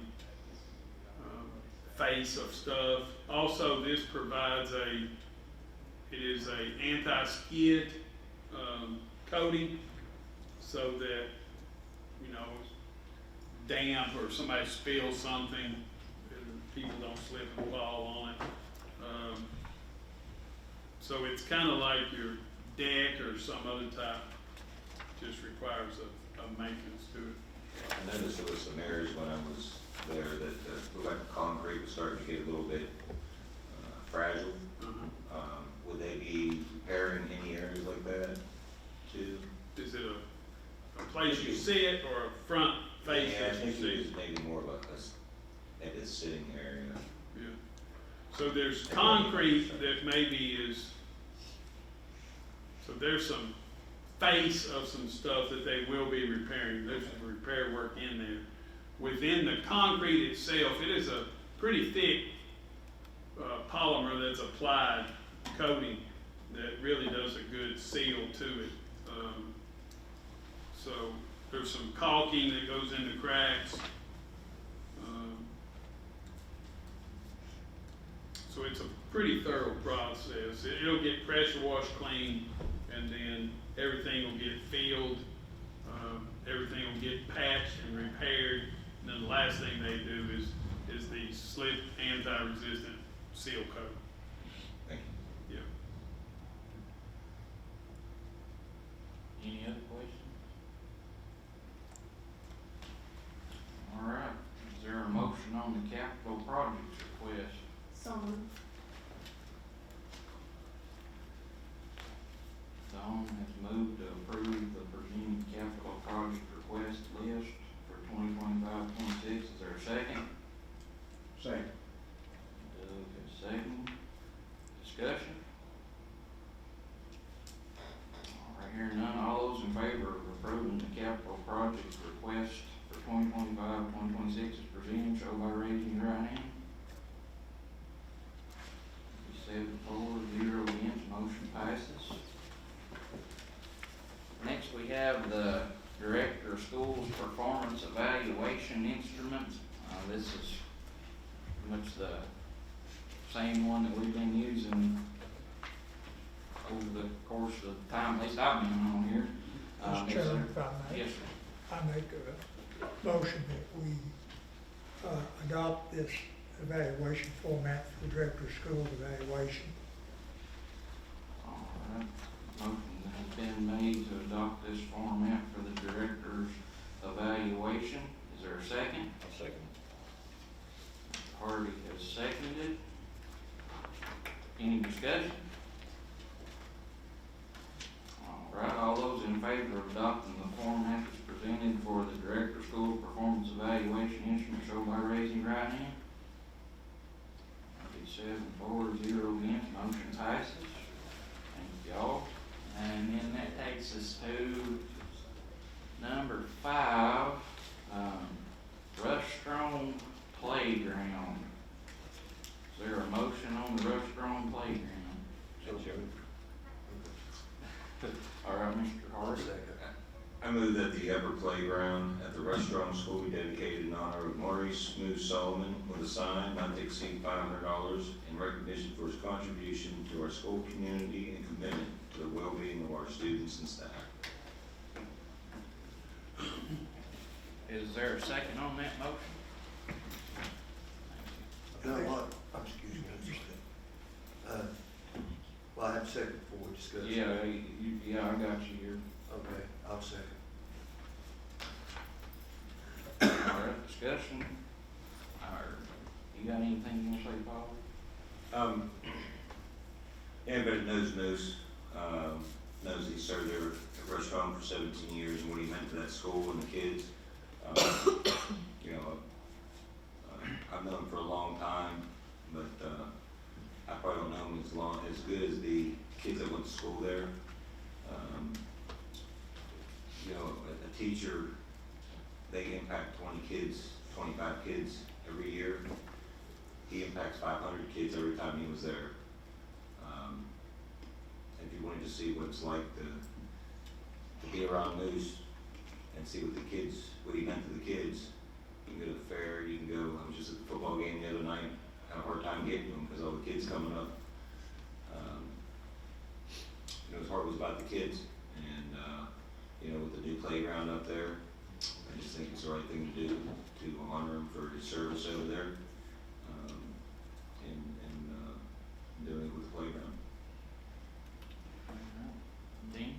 face of stuff. Also, this provides it is a anti-skid coating, so that damp or somebody spills something, people don't slip and fall on it. So it's kind of like your deck or some other type, just requires a maintenance to it. I noticed there was some areas when I was there that looked like the concrete was starting to get a little bit fragile. Would they be repairing any areas like that too? Is it a place you sit or a front face Yeah, I that you think it see? was maybe more like maybe a sitting area. Yeah. So there's concrete that maybe so there's some face of some stuff that they will be repairing. There's some repair work in there. Within the concrete itself, it is a pretty thick polymer that's applied coating that really does a good seal to it. So there's some caulking that goes in the cracks. So it's a pretty thorough process. It'll get pressure washed clean, and then everything will get filled, everything will get patched and repaired, and then the last thing they do is the slip anti-resistant seal coat. Thank you. Yeah. Any other questions? All right, is there a motion on the capital projects request? So moved. Dawn has moved to approve the presented capital project request list for 2025-26. Is there a second? Second. Doug has second. Discussion? All right, hearing none, all those in favor of approving the capital project request for 2025-2026 is presented, show by raising your right hand. 7-4, 0 against, motion passes. Next, we have the Director of Schools Performance Evaluation Instrument. This is pretty much the same one that we've been using over the course of the time, at least I've been on here. Mr. Is Chairman, there- if I may. Yes, sir. I make a motion that we adopt this evaluation format for the Director of Schools evaluation. All right, motion has been made to adopt this format for the Director's evaluation. Is there a second? I'll second. Hardy has seconded. Any discussion? All right, all those in favor of adopting the format as presented for the Director of School Performance Evaluation Instrument, show by raising your right hand. 7-4, 0 against, motion passes. Thank y'all. And then that takes us to number 5, Rushstone Playground. Is there a motion on the Rushstone Playground? So, All right, Mr. I'll Hardy. second. I move that the upper playground at the Restaurant School be dedicated in honor of Maurice Moose Solomon with a sign not to exceed $500 in recognition for his contribution to our school community and commitment to the well-being of our students and staff. Is there a second on that motion? I've done a lot, excuse me, I'm sorry. Well, I had second before we discussed. Yeah, I got you here. Okay, I'll second. All right, discussion. You got anything you want to say, Paul? Everybody knows Moose, knows he served there at Restaurant for 17 years and what he meant to that school and the kids. You know, I've known him for a long time, but I probably don't know him as good as the kids that went to school there. You know, a teacher, they impact 20 kids, 25 kids every year. He impacts 500 kids every time he was there. If you wanted to see what it's like to be around Moose and see what he meant to the kids, you can go to the fair, you can go, I was just at the football game the other night, had a hard time getting to them because all the kids coming up. You know, his heart was about the kids, and, you know, with the new playground up there, I just think it's the right thing to do, to honor him for his service over there, and doing it with the playground. Dean?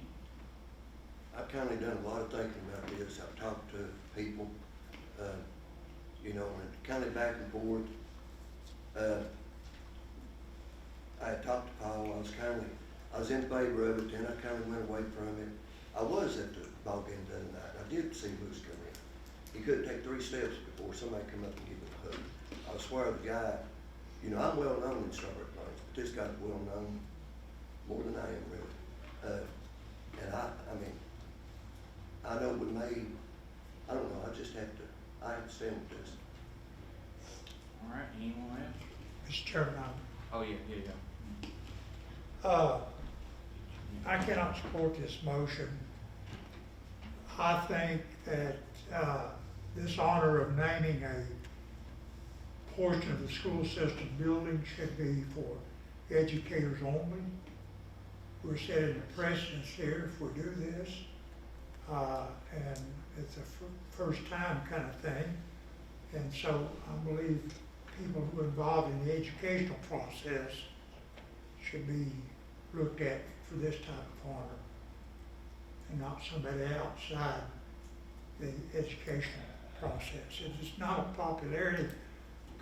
I've kinda done a lot of thinking about this. I've talked to people, you know, and kinda back and forth. I had talked to Paul, I was in favor of it, then I kinda went away from it. I was at the ball game the other night, I did see Moose come in. He couldn't take 3 steps before somebody come up and give him a hug. I swear the guy, you know, I'm well known in Starbuck Plains, but this guy's well known more than I am really. And I mean, I know with me, I don't know, I have to stand with this. All right, anyone else? Mr. Chairman, Oh, yeah. I cannot support this motion. I think that, this honor of naming a portion of the school system building should be for educators only. We're setting a precedence here if we do this, and it's a first time kind of thing. And so I believe people who are involved in the educational process should be looked at for this type of honor, and not somebody outside the educational process. It's not a popularity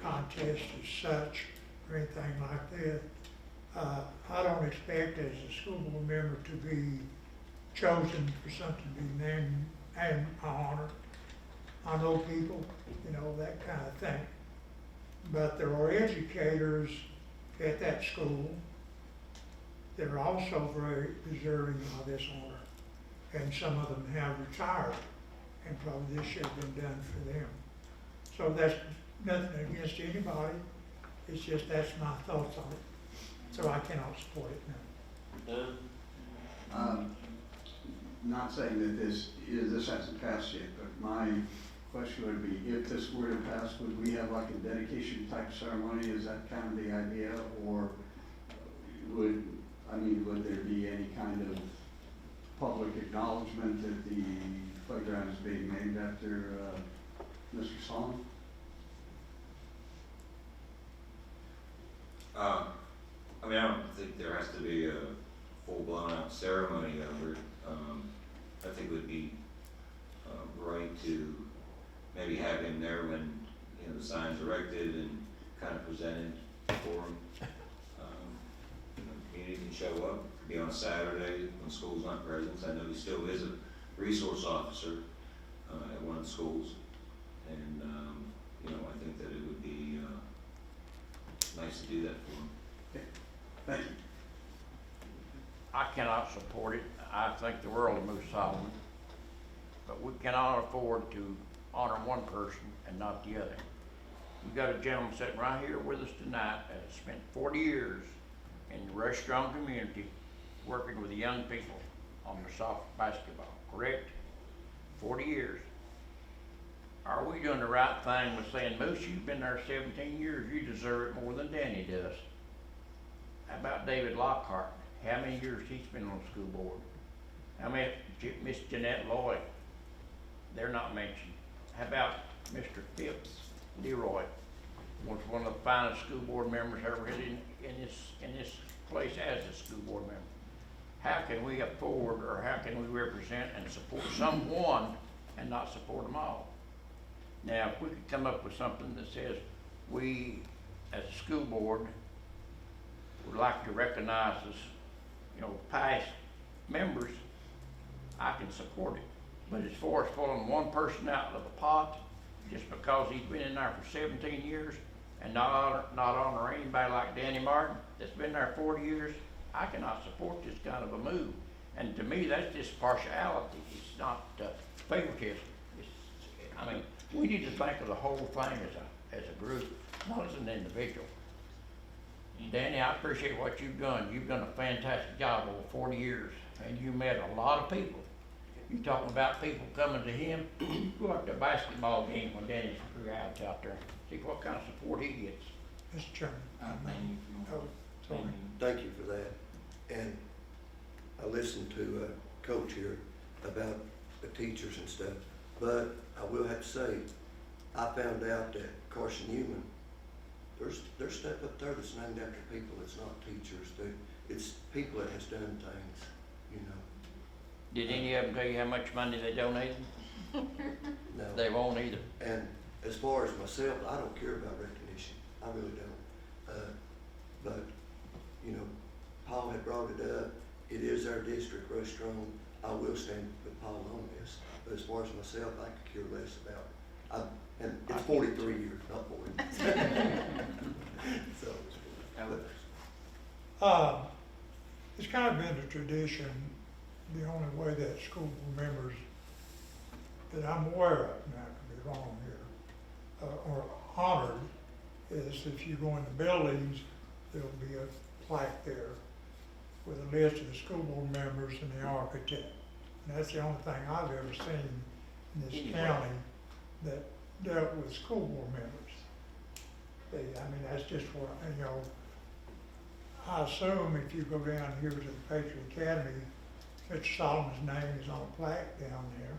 contest as such or anything like that. I don't expect as a school board member to be chosen for something to be named and honored. I know people, you know, that kind of thing. But there are educators at that school that are also very deserving of this honor. And some of them have retired, and probably this should have been done for them. So that's nothing against anybody, it's just that's my thoughts on it. So I cannot support it now. Not saying that this hasn't passed yet, but my question would be, if this were to pass, would we have like a dedication type ceremony? Is that kind of the idea? Or would there be any kind of public acknowledgement that the playground is being named after Mr. Solomon? I don't think there has to be a full-blown out ceremony over it. I think it would be right to maybe have him there when, you know, the sign's erected and kind of presented for him. You know, the community can show up, be on a Saturday when school's not present. I know he still is a resource officer at one of the schools. And, you know, I think that it would be nice to do that for him. Thank you. I cannot support it. I think the world of Moose Solomon, but we cannot afford to honor one person and not the other. We've got a gentleman sitting right here with us tonight that has spent 40 years in the restaurant community working with the young people on their soft basketball, correct? 40 years. Are we doing the right thing with saying, Moose, you've been there 17 years, you deserve it more than Danny does? How about David Lockhart? How many years he's been on the school board? How many, Miss Jeanette Lloyd? They're not mentioned. How about Mr. Phipps Leroy? Was one of the finest school board members ever had in this place as a school board member. How can we afford, or how can we represent and support someone and not support them all? Now, if we could come up with something that says we, as a school board, would like to recognize as, you know, past members, I can support it. But as far as pulling one person out of the pot, just because he's been in there for 17 years and not honor anybody like Danny Martin that's been there 40 years, I cannot support this kind of a move. And to me, that's just partiality. It's not favoritism. We need to think of the whole thing as a group, not as an individual. Danny, I appreciate what you've done. You've done a fantastic job over 40 years, and you met a lot of people. You're talking about people coming to him. Go out to a basketball game when Danny's out there. See what kind of support he gets. Mr. Chairman. Sorry. Thank you for that. And I listened to Coach here about the teachers and stuff, but I will have to say, I found out that Carson Newman, there's stuff up there that's named after people. It's not teachers. It's people that has done things, you know. Did any of them tell you how much money they donated? No. They won't either. And as far as myself, I don't care about recognition. I really don't. But, you know, Paul had brought it up. It is our district restaurant. I will stand with Paul on this. But as far as myself, I could care less about it. And it's 43 years, not 40. So, It's kind of been a tradition. The only way that school board members that I'm aware of, and I could be wrong here, are honored is if you go in the buildings, there'll be a plaque there with a list of the school board members and the architect. And that's the only thing I've ever seen in this Anyway. county that dealt with school board members. I mean, that's just what, you know, I assume if you go down here to the Patriot Academy, Mr. Solomon's name is on a plaque down there.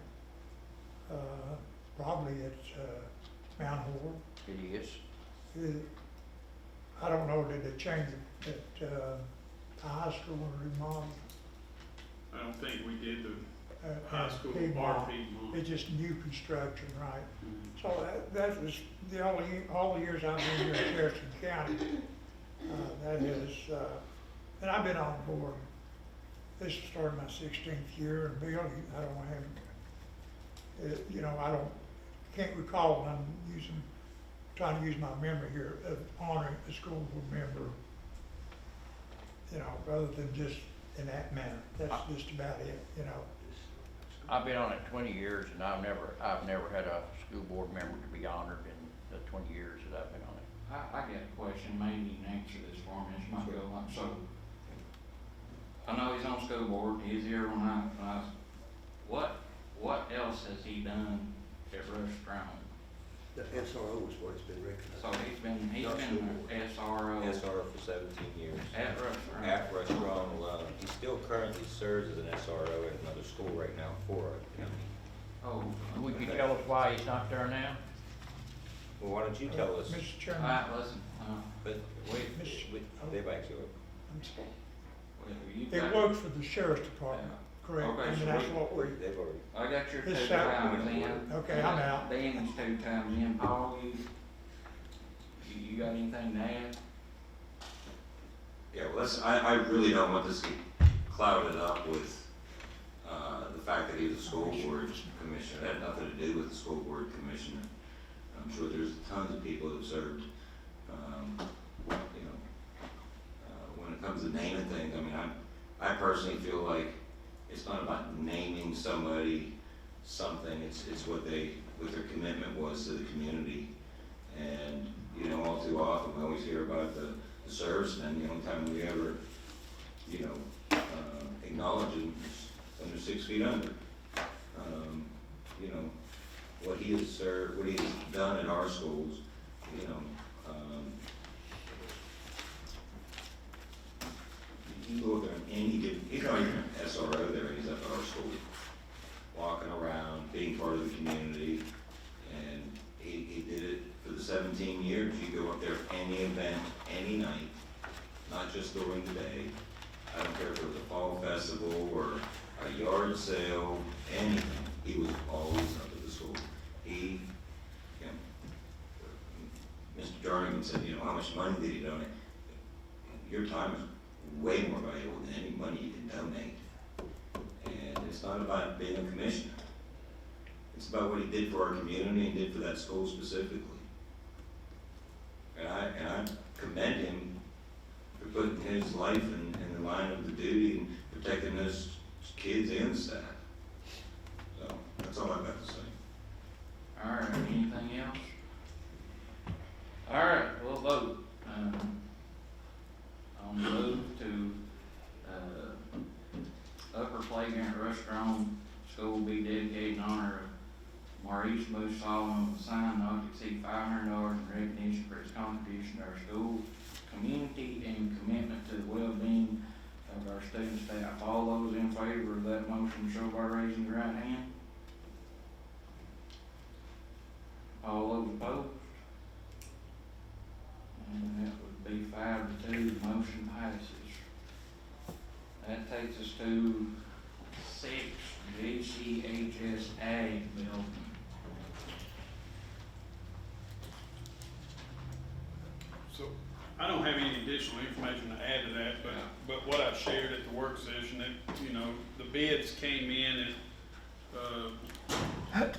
Probably it's Mount Horeb. It is. I don't know, did they change it at the high school and remodel? I don't think we did the High high school bar Piedmont. It's just new construction, right? So that was all the years I've been here in Harrison County. That is, and I've been on board. This started my 16th year, and Bill, I don't have, you know, can't recall, and I'm trying to use my memory here, of honoring a school board member, you know, rather than just in that manner. That's just about it, you know. I've been on it 20 years, and I've never had a school board member to be honored in the 20 years that I've been on it. I got a question, maybe you can answer this for me, this might go like so. I know he's on school board, he's here when what else has he done at Rush Strong? The SRO is what it's been recognized. So he's been Not school an board. SRO SRO for 17 years. at Rush Strong. At Rush Strong alone. He still currently serves as an SRO at another school right now for our county. Oh, Would you tell us why he's not there now? Well, why don't you tell us? Mr. Chairman, alright, listen, But wait, they've actually, I'm sorry. you It got, works for the sheriff's department, correct? Okay, I mean, so that's what we, they've already. I got your It's two out. times in. Okay, I'm out. Dan's 2 times in, Paul, you got anything to add? Yeah, well, I really don't want this to get clouded up with, the fact that he was a school board commissioner. It had nothing to do with the school board commissioner. I'm sure there's tons of people who served, when it comes to naming things, I mean, I personally feel like it's not about naming somebody something, it's what their commitment was to the community. And, you know, all too often, we always hear about the servicemen. The only time we ever, acknowledge him is when they're 6 feet under. What he has served, what he has done in our schools, you go up there and he's not even an SRO there, he's up at our school, walking around, being part of the community, and he did it for the 17 years. You go up there any event, any night, not just during the day. I don't care if it was a fall festival or a yard sale, anything, he was always up at the school. Mr. Jarnigan said, how much money did he donate? Your time is way more valuable than any money you can donate. And it's not about being a commissioner. It's about what he did for our community and did for that school specifically. And I commend him for putting his life in the line of the duty and protecting his kids and staff. So, that's all I've got to say. Alright, anything else? Alright, we'll vote, on the move to, Upper Playground Restaurant School be dedicated in honor of Maurice Moose Solomon with a sign not to exceed $500 in recognition for his contribution to our school community and commitment to the well-being of our student staff. All those in favor of that motion show by raising your right hand. All those opposed? And that would be 5-2, the motion passes. That takes us to 6, GCHSA building. So, I don't have any additional information to add to that, but what I've shared at the work session, that, the bids came in at,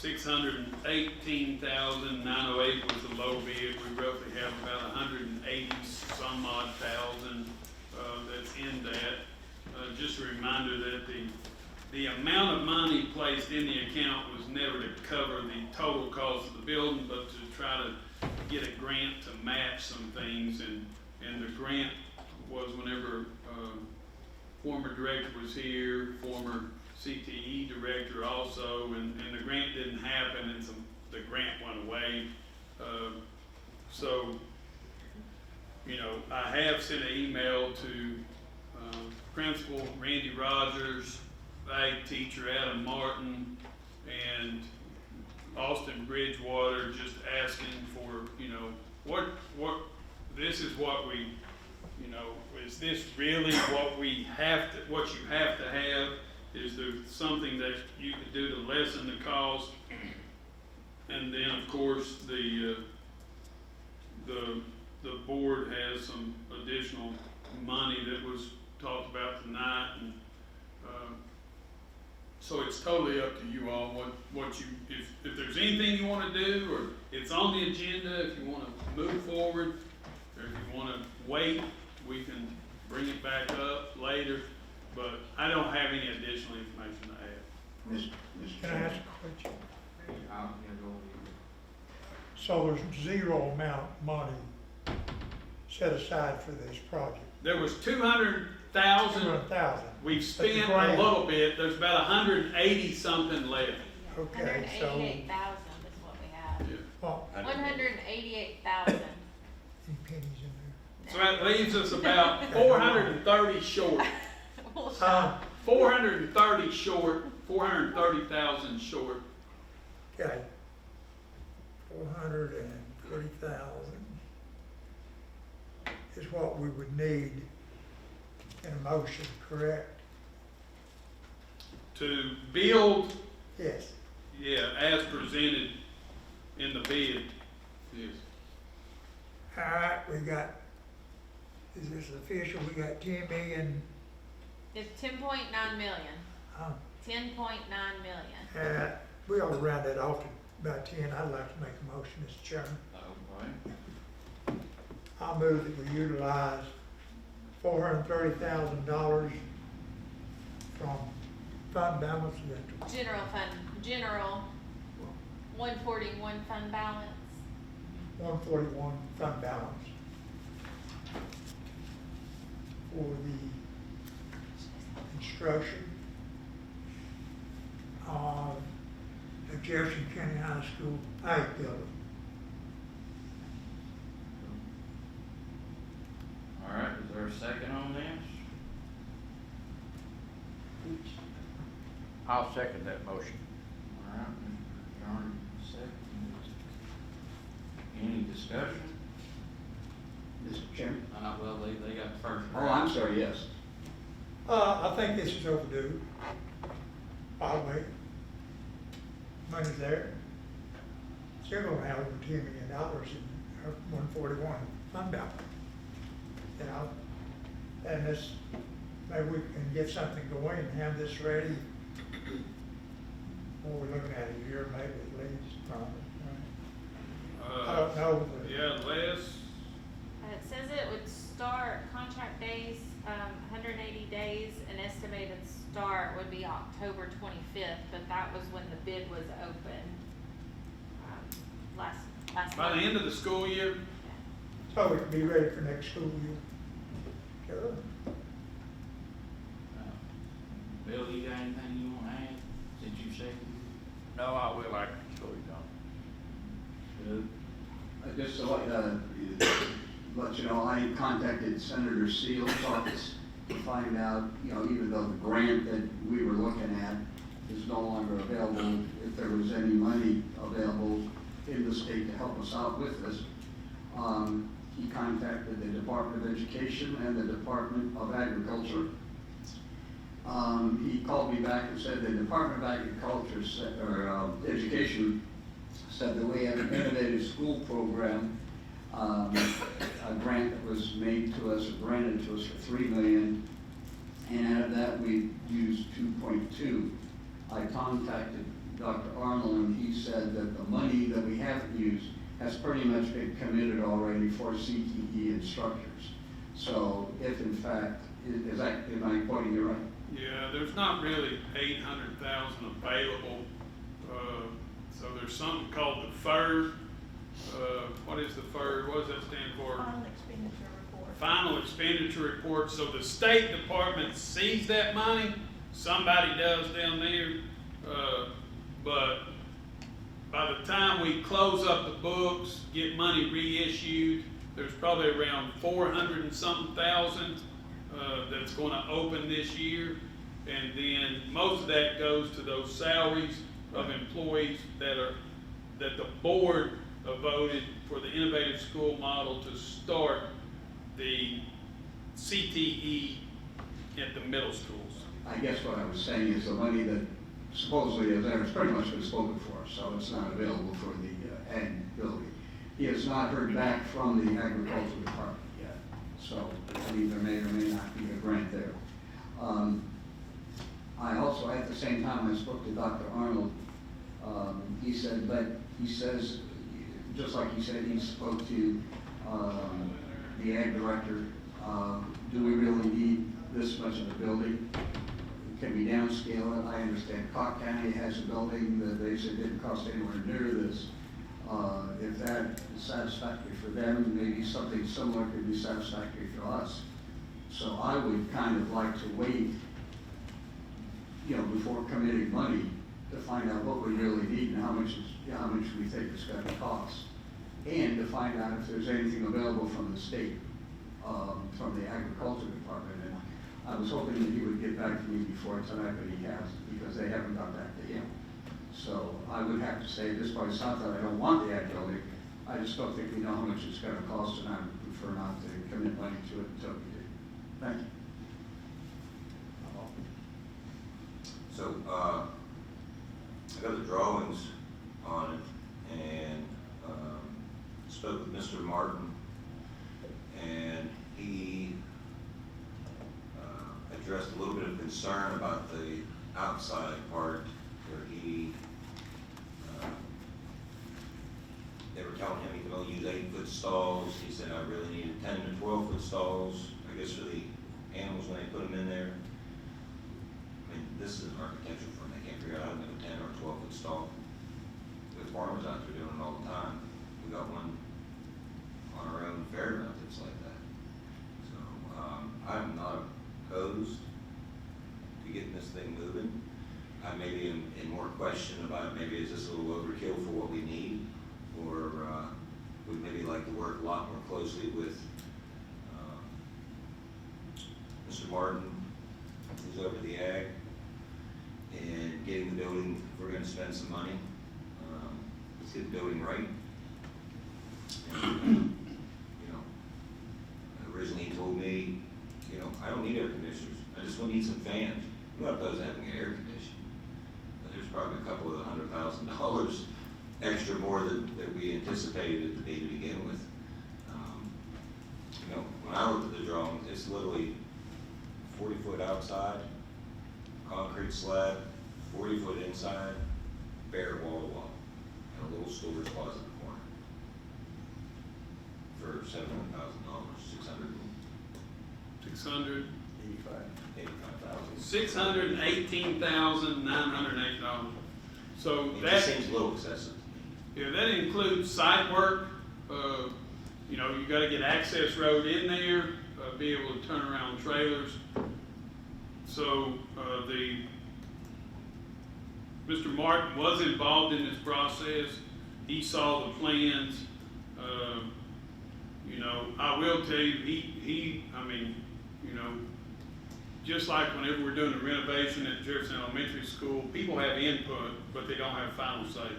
$618,908 was the low bid. We roughly have about 180 some odd thousand, that's in that. Just a reminder that the amount of money placed in the account was never to cover the total cost of the building, but to try to get a grant to match some things, and the grant was whenever, former director was here, former CTE director also, and the grant didn't happen, and the grant went away. So, you know, I have sent an email to Principal Randy Rogers, ag teacher Adam Martin, and Austin Bridgewater, just asking for, you know, what, this is what we, you know, is this really what we have to, what you have to have? Is there something that you could do to lessen the cost? And then, of course, the board has some additional money that was talked about tonight, and so it's totally up to you all what you, if there's anything you want to do, or it's on the agenda, if you want to move forward, or if you want to wait, we can bring it back up later, but I don't have any additional information to add. Mr. Can I ask Chairman, a question? I'll go So there's zero amount of money set aside for this project? There was 200,000, 200,000. we've spent a grant. little bit, there's about 180 something left. Okay, so, 188,000 is what we have. Yeah. well, 188,000. any pennies in So that leaves us about 430 short. We'll there? 430 short, 430,000 short. Okay. 430,000 is what we would need in a motion, correct? To build, Yes. yeah, as presented in the bid. Yes. All right, we got, is this official? We got 10 million, It's 10.9 million. 10.9 million. we ought to round that off to about 10. I'd like to make a motion, Mr. Chairman. Okay. I move that we utilize $430,000 from fund balance and General fund, general 141 fund balance. 141 fund balance for the construction of the Jefferson County High School ag building. All right, is there a second on this? I'll second that motion. All right, Mr. Jarn, second. Any discussion? Mr. Chairman? Well, they got first. Oh, I'm sorry, yes. I think this is overdue. I'll wait. Money's there. Still gonna have over $10 million in our 141 fund balance. You know, and this, maybe we can get something going and have this ready. Well, we're looking at a year, maybe at least, probably. Right? I don't know. but- Yeah, Les, It says it would start, contract days, 180 days, an estimated start would be October 25th, but that was when the bid was open, last by the month. end of the school year, So we can be ready for next school year. Sure. Bill, you got anything you wanna add, since you seconded? No, I will, I can slow you down. Good. Just to let you know, I contacted Senator Seal's office to find out, you know, even though the grant that we were looking at is no longer available, if there was any money available in the state to help us out with this. He contacted the Department of Education and the Department of Agriculture. He called me back and said the Department of Agriculture said, or Education said that we have an innovative school program, a grant that was made to us, or granted to us for $3 million, and out of that we used 2.2. I contacted Dr. Arnold, and he said that the money that we haven't used has pretty much been committed already for CTE instructors. So if in fact, am I quoting you right? yeah, there's not really 800,000 available. So there's something called the FIRD. What is the FIRD? What does that stand for? Final expenditure report. Final expenditure report. So the State Department sees that money. somebody does down there, but by the time we close up the books, get money reissued, there's probably around 400 and something thousand that's gonna open this year. And then most of that goes to those salaries of employees that the board voted for the innovative school model to start the CTE at the middle schools. I guess what I was saying is the money that supposedly is there has pretty much been spoken for, so it's not available for the ag building. He has not heard back from the agricultural department yet, so I mean, there may or may not be a grant there. I also, at the same time, I spoke to Dr. Arnold. He says, just like he said, he spoke to the ag director. Do we really need this much of a building? Can we downscale it? I understand Clark County has a building that they said didn't cost anywhere near this. If that is satisfactory for them, maybe something similar could be satisfactory for us. So I would kind of like to wait, before committing money to find out what we really need and how much we think it's going to cost. And to find out if there's anything available from the state, from the agriculture department. And I was hoping that he would get back to me before tonight, but he hasn't, because they haven't got back to him. So I would have to say, at this point, it's not that I don't want the ag building, I just don't think we know how much it's going to cost, and I would prefer not to commit money to it until we do. Thank you. So, I got the drawings on it, and spoke with Mr. Martin, and he addressed a little bit of concern about the outside part, where they were telling him he could only use 8-foot stalls. He said, I really needed 10 to 12-foot stalls, I guess, for the animals when they put them in there. I mean, this is an architectural firm, they can't figure out how to make a 10 or 12-foot stall. We have farmers out there doing it all the time. We got one on our own fairground that's like that. So, I'm not opposed to getting this thing moving. I maybe am in more question about maybe is this a little overkill for what we need, or we'd maybe like to work a lot more closely with Mr. Martin, who's over the ag, and getting the building. If we're going to spend some money, let's get the building right. And, originally he told me, I don't need air conditioners. I just want to need some fans. I'm not opposed to having air conditioning, but there's probably a couple of $100,000 extra more that we anticipated it to be to begin with. When I looked at the drawings, it's literally 40-foot outside, concrete slab, 40-foot inside, bare wall to wall, and a little storage closet in the corner for $700,000, 600. $85,000. $618,908. So It that just seems a little excessive. Yeah, that includes site work. You got to get access road in there, be able to turn around trailers. So Mr. Martin was involved in this process. He saw the plans. I will tell you, just like whenever we're doing the renovation at Jefferson Elementary School, people have input, but they don't have final say.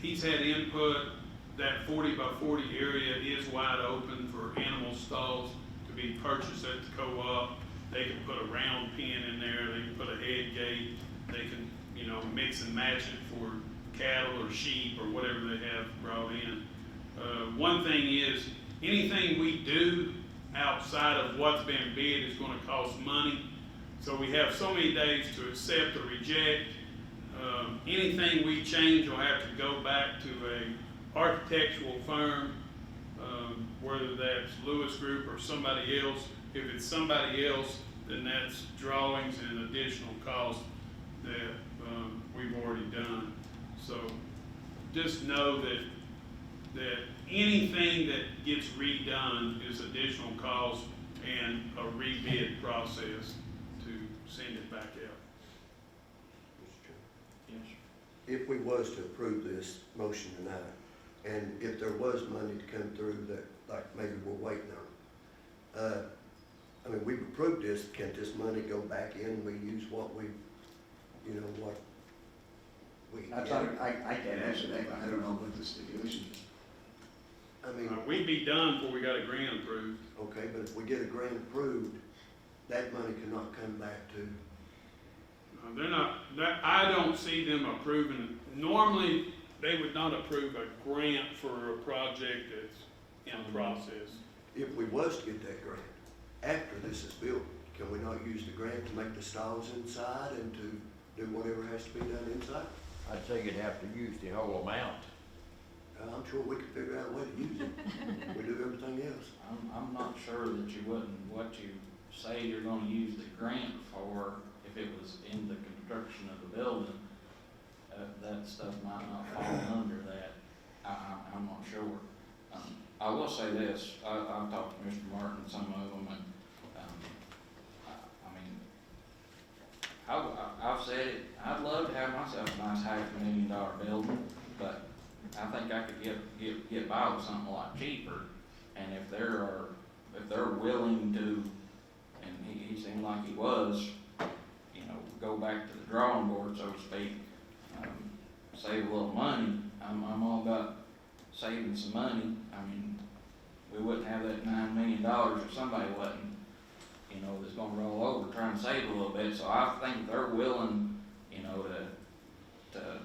He's had input. That 40 by 40 area is wide open for animal stalls to be purchased at the co-op. They can put a round pen in there. They can put a head gate. They can, mix and match it for cattle or sheep or whatever they have brought in. One thing is, anything we do outside of what's been bid is going to cost money. So we have so many days to accept or reject. Anything we change will have to go back to a architectural firm, whether that's Lewis Group or somebody else. If it's somebody else, then that's drawings and additional costs that we've already done. So just know that anything that gets redone is additional cost, and a rebid process to send it back out. Mr. Chairman. Yes. If we was to approve this motion tonight, and if there was money to come through that, like maybe we're waiting on, I mean, we've approved this, can this money go back in, we use what we, you know, what we. That's, I can't answer that, I don't know what the stipulation is. I mean, We'd be done before we got a grant approved. okay, but if we get a grant approved, that money cannot come back to, They're not, I don't see them approving, normally, they would not approve a grant for a project that's in process. if we was to get that grant, after this is built, can we not use the grant to make the stalls inside and to do whatever has to be done inside? I'd say you'd have to use the whole amount. I'm sure we could figure out a way to use it. We do everything else. I'm not sure that you wouldn't, what you say you're gonna use the grant for, if it was in the construction of the building, that stuff might not fall under that. I'm not sure. I will say this, I've talked to Mr. Martin, some of them, and, I mean, I've said it, I'd love to have myself a nice $500,000 building, but I think I could get by with something a lot cheaper, and if they're willing to, and he seemed like he was, you know, go back to the drawing board, so to speak, save a little money. I'm all about saving some money. I mean, we wouldn't have that $9 million if somebody wasn't, you know, that's gonna roll over trying to save a little bit. So I think they're willing, you know, to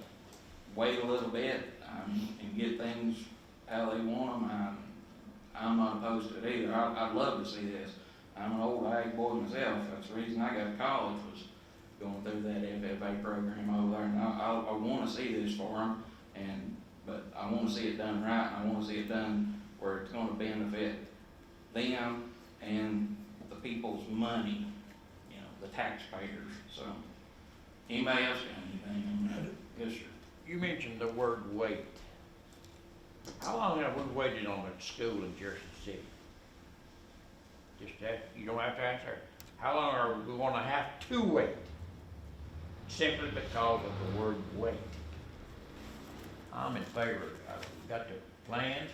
wait a little bit, and get things how they want them. I'm not opposed to it either. I'd love to see this. I'm an old ag boy myself. That's the reason I got to college, was going through that FFA program over there. And I want to see this for them, but I want to see it done right, and I want to see it done where it's going to benefit them and the people's money, you know, the taxpayers. So, anybody else got anything on that? Yes, sir. You mentioned the word wait. How long have we waited on a school in Jersey City? You don't have to answer. How long are we going to have to wait? Simply because of the word wait. I'm in favor. We've got the plans,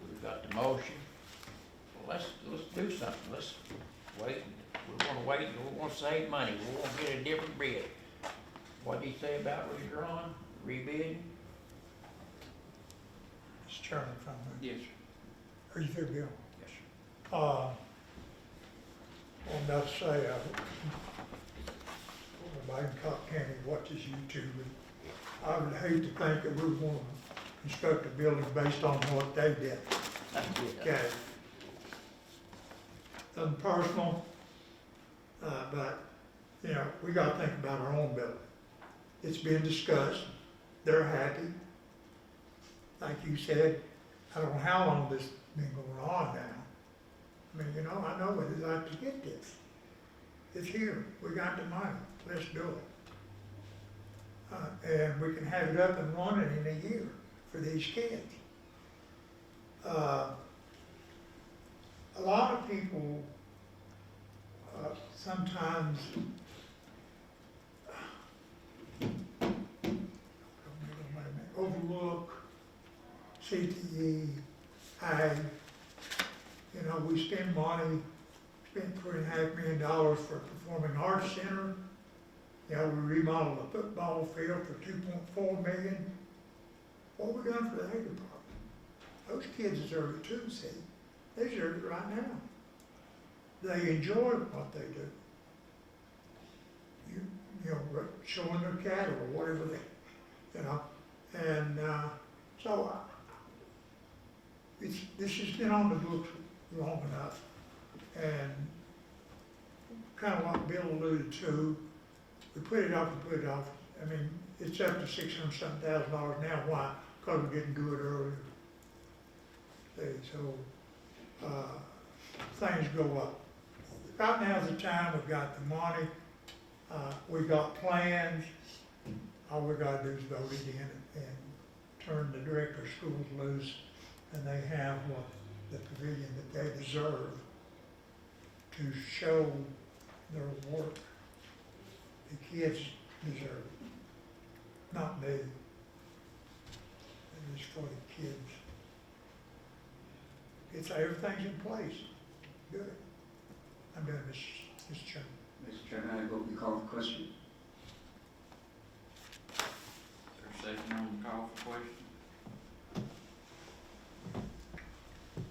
we've got the motion. Well, let's do something. Let's wait. We want to wait. We want to save money. We want to get a different bid. What did he say about redrawing, rebidding? Mr. Chairman, if I may. Yes, Are you through, Bill? Yes, sir. I'm about to say, Bangkok County watches YouTube, and I would hate to think that we were going to construct a building based on what they did. Okay. Nothing personal, but, you know, we got to think about our own building. It's been discussed, they're happy. Like you said, I don't know how long this has been going on now. I mean, you know, I know what it's like to get this. It's here, we got the money, let's do it. And we can have it up and running in a year for these kids. A lot of people sometimes overlook CTE, ag. You know, we spend money, spent $3.5 million for a performing arts center. You know, we remodeled a football field for $2.4 million. What we done for the ag department? Those kids deserve it too, see? They deserve it right now. They enjoy what they do. You know, showing their cattle or whatever they, you know. And so this has been on the books long enough. And kind of what Bill alluded to, we put it off. I mean, it's up to $600-something thousand now. Why? Because we're getting good earlier. See, so things go up. Right now's the time. We've got the money. We've got plans. All we got to do is vote it in and turn the director of schools loose, and they have what the pavilion that they deserve to show their work. The kids deserve it, not me. It is for the kids. It's, everything's in place. Good. I'm done, Mr. Chairman. Mr. Chairman, I vote we call for question. Is there a second on the call for question?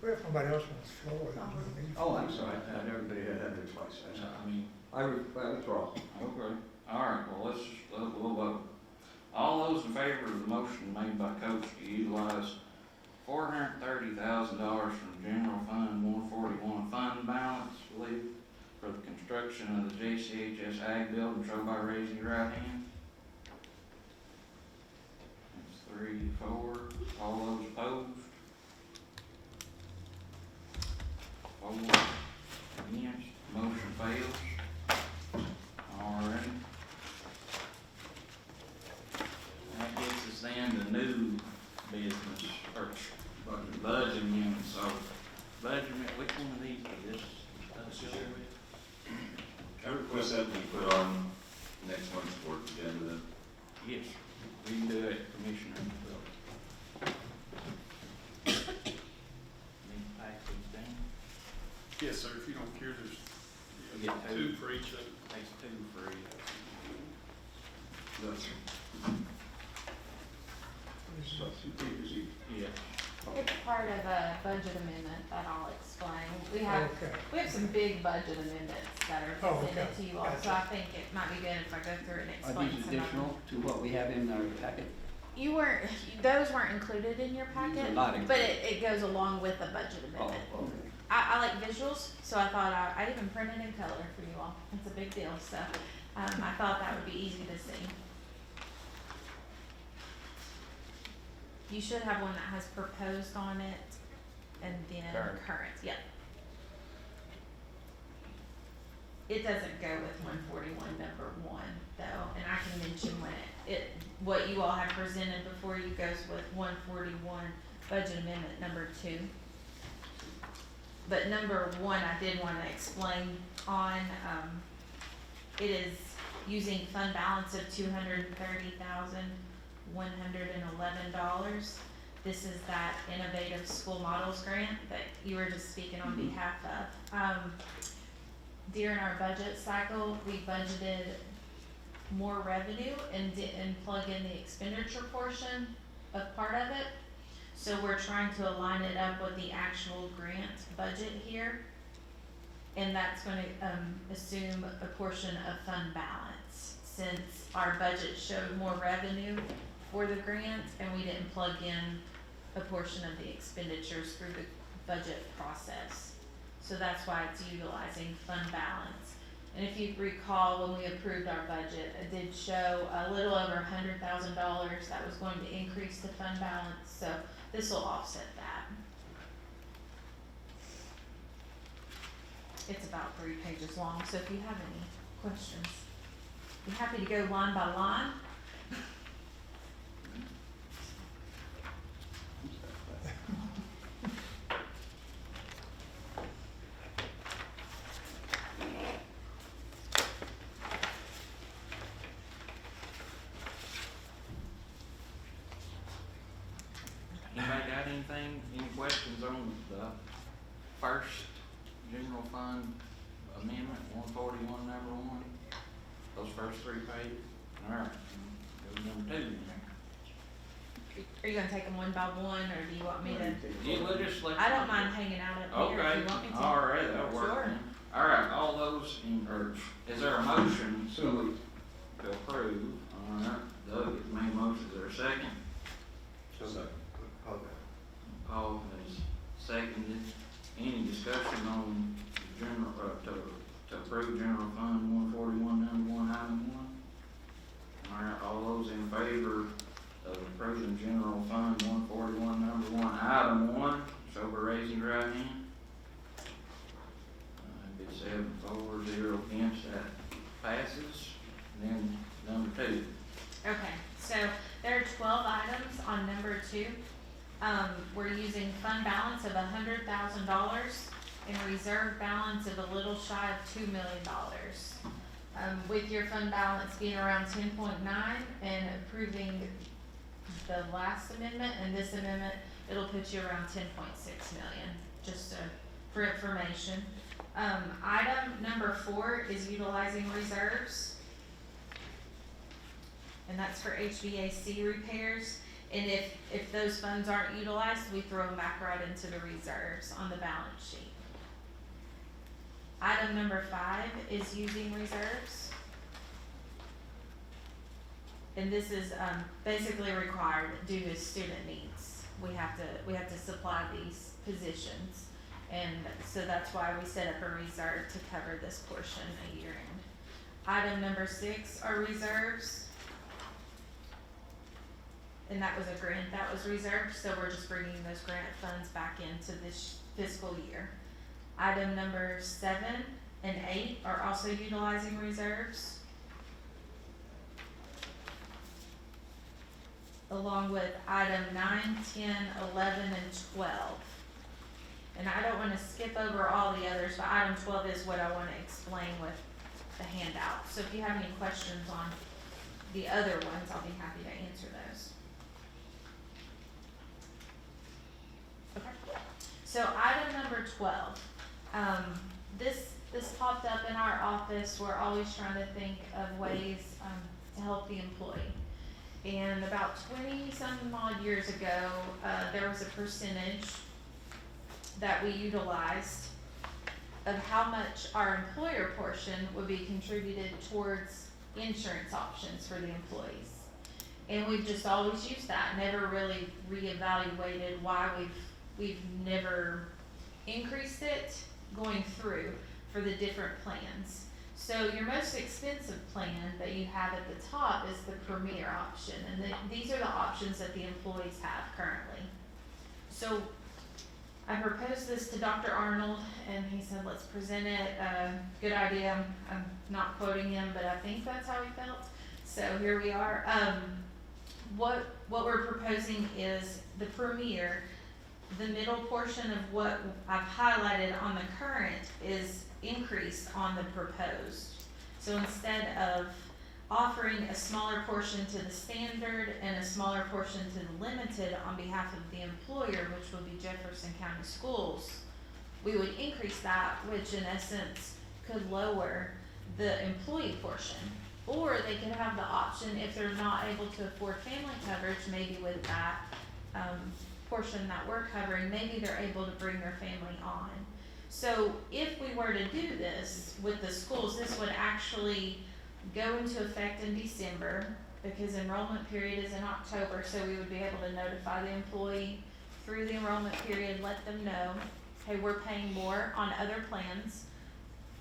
Well, if nobody else wants the floor, then we need. Oh, I'm sorry, I thought everybody had had their twice. I'm sorry. I mean, I withdraw. okay, all right, well, we'll vote. All those in favor of the motion made by Coach to utilize $430,000 from General Fund 141 fund balance, believe, for the construction of the JCHS Ag Building, show by raising your right hand. That's 3, 4. All those opposed? 4 against, motion fails. All right. That gets us then to new business, or budget amendments, so, budget amendment, which one of these is this? I request that we put on next month's board agenda then. Yes, we can do it, Commissioner. Need to pack these down? Yes, sir, if you don't care, there's We get two for each of them. Takes 2 for each. That's Substitute. Yeah. It's part of a budget amendment that I'll explain. We have some big budget amendments that are Oh, presented okay. to you all, so I think it might be good if I go through it and Are explain these some of them. additional to what we have in our packet? Those weren't included in your packet, These are not but included. it goes along with the budget Oh, amendment. okay. I like visuals, so I thought I even printed in color for you all. It's a big deal, so I thought that would be easy to see. You should have one that has proposed on it and then Current. current, yep. It doesn't go with 141 number 1 though, and I can mention when what you all have presented before you goes with 141 budget amendment number 2. But number 1, I did want to explain on, it is using fund balance of $230,111. This is that Innovative School Models Grant that you were just speaking on behalf of. During our budget cycle, we budgeted more revenue and didn't plug in the expenditure portion of part of it. So we're trying to align it up with the actual grant budget here. And that's gonna assume a portion of fund balance, since our budget showed more revenue for the grant and we didn't plug in a portion of the expenditures through the budget process. So that's why it's utilizing fund balance. And if you recall, when we approved our budget, it did show a little over $100,000 that was going to increase the fund balance, so this will offset that. It's about 3 pages long, so if you have any questions, I'm happy to go line by line. Anybody got anything, any questions on the first general fund amendment, 141 number 1? Those first 3 pages? All right, go to number 2. Are you gonna take them one by one, or do you want me to? You let us let. I don't mind hanging out up here if Okay, you want me to. all right, that'll work. Sure. then. All right, all those is there a motion So moved. to approve? All right, Doug has made a motion, is there a second? Paul has seconded. Any discussion on general, to approve general fund 141 number 1, item 1? All right, all those in favor of approving general fund 141 number 1, item 1, show by raising your right hand. It'd be 7-4-0 against, that passes. And then number 2. Okay, so there are 12 items on number 2. We're using fund balance of $100,000 and reserve balance of a little shy of $2 million. With your fund balance being around 10.9 and approving the last amendment and this amendment, it'll put you around 10.6 million, just for information. Item number 4 is utilizing reserves. And that's for HVAC repairs. And if those funds aren't utilized, we throw them back right into the reserves on the balance sheet. Item number 5 is using reserves. And this is basically required due to student needs. We have to supply these positions. And so that's why we set up a reserve to cover this portion a year end. Item number 6 are reserves. And that was a grant that was reserved, so we're just bringing those grant funds back into this fiscal year. Item number 7 and 8 are also utilizing reserves, along with item 9, 10, 11, and 12. And I don't want to skip over all the others, but item 12 is what I want to explain with the handout. So if you have any questions on the other ones, I'll be happy to answer those. Okay. So item number 12. This popped up in our office. We're always trying to think of ways to help the employee. And about 20-some odd years ago, there was a percentage that we utilized of how much our employer portion would be contributed towards insurance options for the employees. And we've just always used that, never really reevaluated why we've never increased it going through for the different plans. So your most expensive plan that you have at the top is the Premier option, and these are the options that the employees have currently. So I proposed this to Dr. Arnold, and he said, let's present it. Good idea. I'm not quoting him, but I think that's how he felt. So here we are. What we're proposing is the Premier. The middle portion of what I've highlighted on the current is increased on the proposed. So instead of offering a smaller portion to the standard and a smaller portion to the limited on behalf of the employer, which would be Jefferson County Schools, we would increase that, which in essence could lower the employee portion. Or they could have the option, if they're not able to afford family coverage, maybe with that portion that we're covering, maybe they're able to bring their family on. So if we were to do this with the schools, this would actually go into effect in December, because enrollment period is in October, so we would be able to notify the employee through the enrollment period, let them know, hey, we're paying more on other plans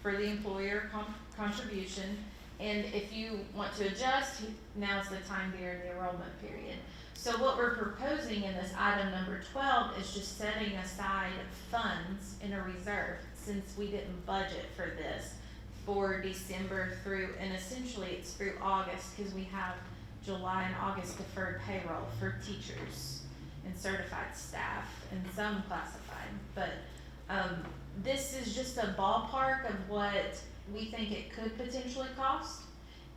for the employer contribution, and if you want to adjust, now's the time during the enrollment period. So what we're proposing in this item number 12 is just setting aside funds in a reserve, since we didn't budget for this, for December through, and essentially it's through August, because we have July and August deferred payroll for teachers and certified staff and some classified. But this is just a ballpark of what we think it could potentially cost.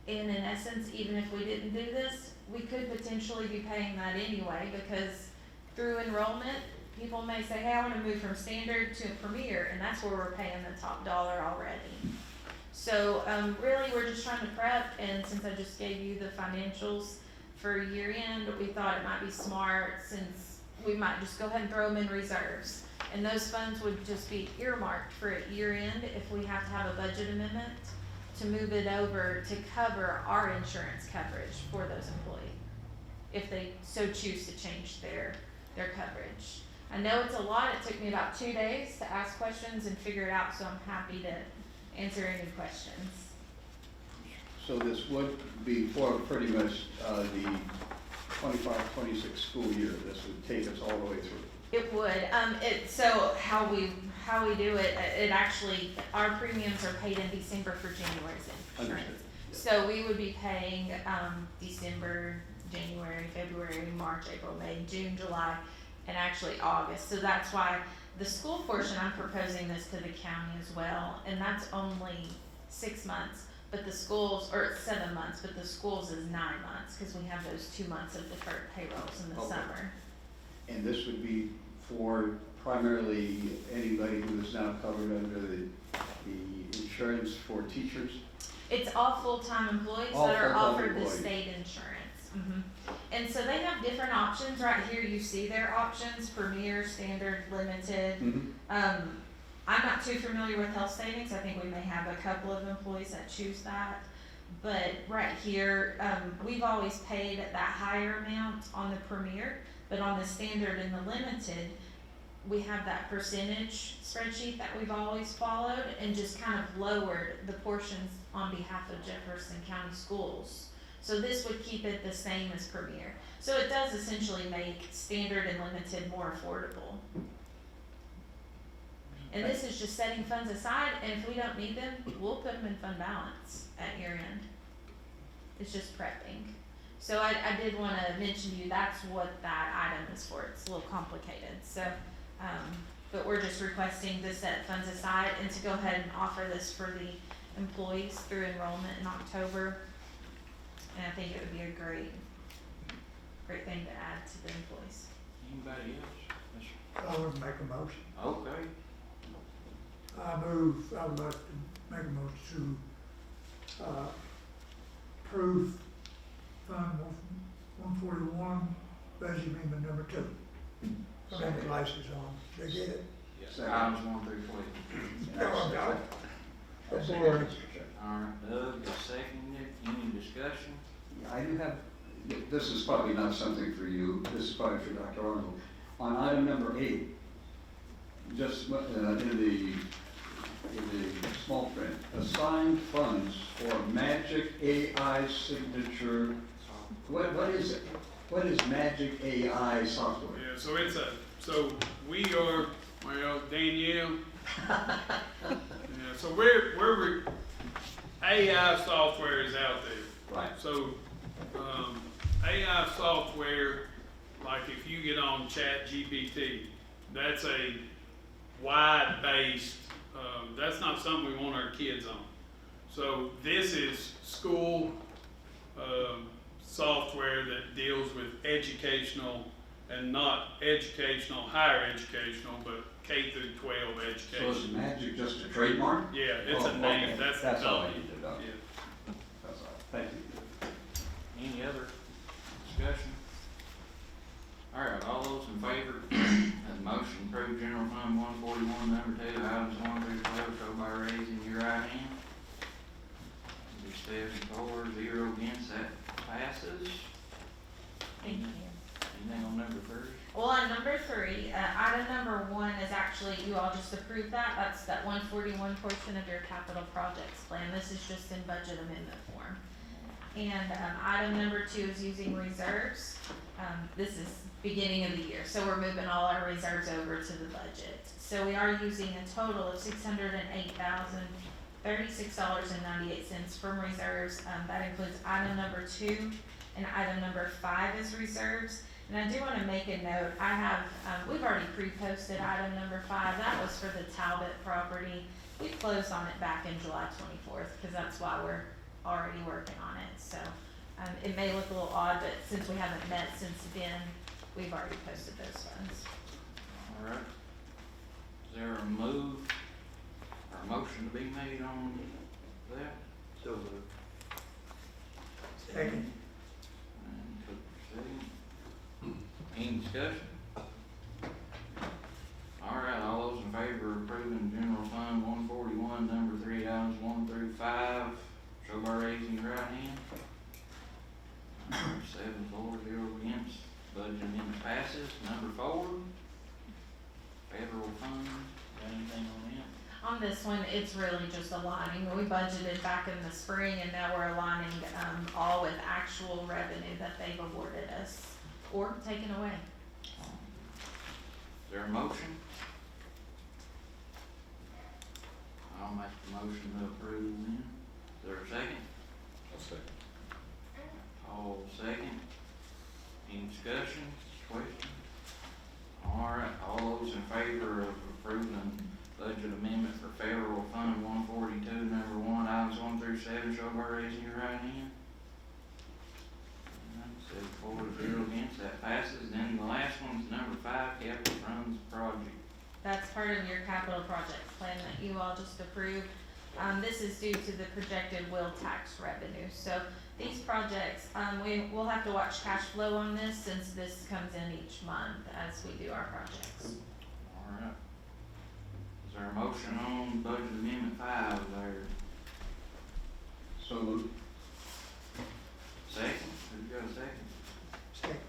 And in essence, even if we didn't do this, we could potentially be paying that anyway, because through enrollment, people may say, hey, I want to move from standard to Premier, and that's where we're paying the top dollar already. So really, we're just trying to prep, and since I just gave you the financials for year end, we thought it might be smart, since we might just go ahead and throw them in reserves. And those funds would just be earmarked for year end if we have to have a budget amendment to move it over to cover our insurance coverage for those employees, if they so choose to change their coverage. I know it's a lot. It took me about 2 days to ask questions and figure it out, so I'm happy to answer any questions. So this would be for pretty much the 25-26 school year. This would take us all the way through. It would. So how we do it, it actually, our premiums are paid in December for January's insurance. Understood. So we would be paying December, January, February, March, April, May, June, July, and actually August. So that's why The school portion, I'm proposing this to the county as well, and that's only 6 months. But the schools, or it's 7 months, but the schools is 9 months, cause we have those 2 months of deferred payrolls in the Okay. summer. And this would be for primarily anybody who is now covered under the insurance for teachers? It's all full-time employees All that are full-time offered the employees. state insurance. And so they have different options. Right here, you see their options: Premier, Standard, Limited. I'm not too familiar with health savings. I think we may have a couple of employees that choose that. But right here, we've always paid that higher amount on the Premier, but on the Standard and the Limited, we have that percentage spreadsheet that we've always followed and just kind of lowered the portions on behalf of Jefferson County Schools. So this would keep it the same as Premier. So it does essentially make Standard and Limited more affordable. And this is just setting funds aside, and if we don't need them, we'll put them in fund balance at year end. It's just prepping. So I did wanna mention to you, that's what that item is for. It's a little complicated, so, but we're just requesting to set funds aside and to go ahead and offer this for the employees through enrollment in October. And I think it would be a great thing to add to the employees. Anybody else? Yes, I would make a motion. sir. Okay. I would like to make a motion to, approve Fund 141, budget amendment number 2. Put them glasses on, they get it? Items 1 through 12. No, I got it. That's That's it. all right. All right, Doug is seconded. Any discussion? Yeah, I do have, this is probably not something for you, this is probably for Dr. Arnold. On item number 8, just in the small print, assigned funds for Magic AI signature. What is it? What is Magic AI software? Yeah, so we are, well, Danielle. Yeah, so we're AI software is out there. Right. So, AI software, like if you get on ChatGPT, that's a wide-based, that's not something we want our kids on. So this is school, software that deals with educational and not educational, higher educational, but K through 12 So education. is Magic just a trademark? Yeah, it's Oh, a name, okay. that's the That's all I company. need to know. Yeah. That's all. Thank you. Any other discussion? All right, all those in favor of the motion to approve general fund 141, number 2, items 1 through 12, show by raising your right hand. Your 7 for, 0 against, that passes. Thank you. Anything on number 3? Well, on number 3, item number 1 is actually, you all just approved that. That's that 141 portion of your capital projects plan. This is just in budget amendment form. And item number 2 is using reserves. This is beginning of the year, so we're moving all our reserves over to the budget. So we are using a total of $608,036.98 from reserves. That includes item number 2 and item number 5 is reserves. And I do want to make a note, I have, we've already pre-posted item number 5, that was for the Talbot property. We closed on it back in July 24th, because that's why we're already working on it. So, it may look a little odd, but since we haven't met since then, we've already posted those funds. All right. Is there a move or a motion to be made on that? So moved. Second. And Cook, second. Any discussion? All right, all those in favor of approving general fund 141, number 3, items 1 through 5, show by raising your right hand. All right, 7 for, 0 against, budget amendment passes. Number 4, federal funds, got anything on that? On this one, it's really just aligning. We budgeted back in the spring, and now we're aligning, all with actual revenue that they've awarded us or taken away. Is there a motion? I'll make the motion to approve then. Is there a second? I'll second. Paul, second. Any discussion, question? All right, all those in favor of approving budget amendment for federal fund 142, number 1, items 1 through 7, show by raising your right hand. Said 4-0 against, that passes. Then the last one's number 5, capital funds project. That's part of your capital projects plan that you all just approved. This is due to the projected will tax revenue. So these projects, we'll have to watch cash flow on this since this comes in each month as we do our projects. All right. Is there a motion on budget amendment 5 there? So moved. Second? Who got a second? Second.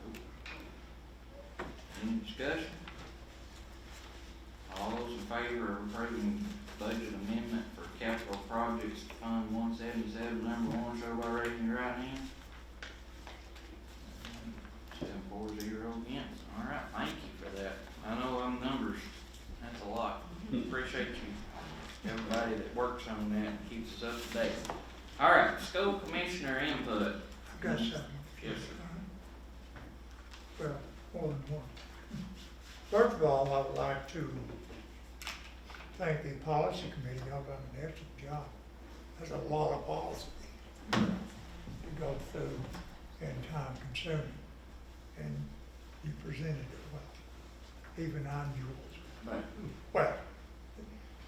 Cool. Any discussion? All those in favor of approving budget amendment for capital projects fund 177, number 1, show by raising your right hand. 7-4-0 against. All right, thank you for that. I know them numbers, that's a lot. Appreciate you, everybody that works on that and keeps us up to date. All right, school commissioner input. I've got something. Yes, sir. Well, more than one. First of all, I would like to thank the policy committee. Y'all done an excellent job. There's a lot of policy to go through and time consuming. And you presented it well, even unusual. Right. Well,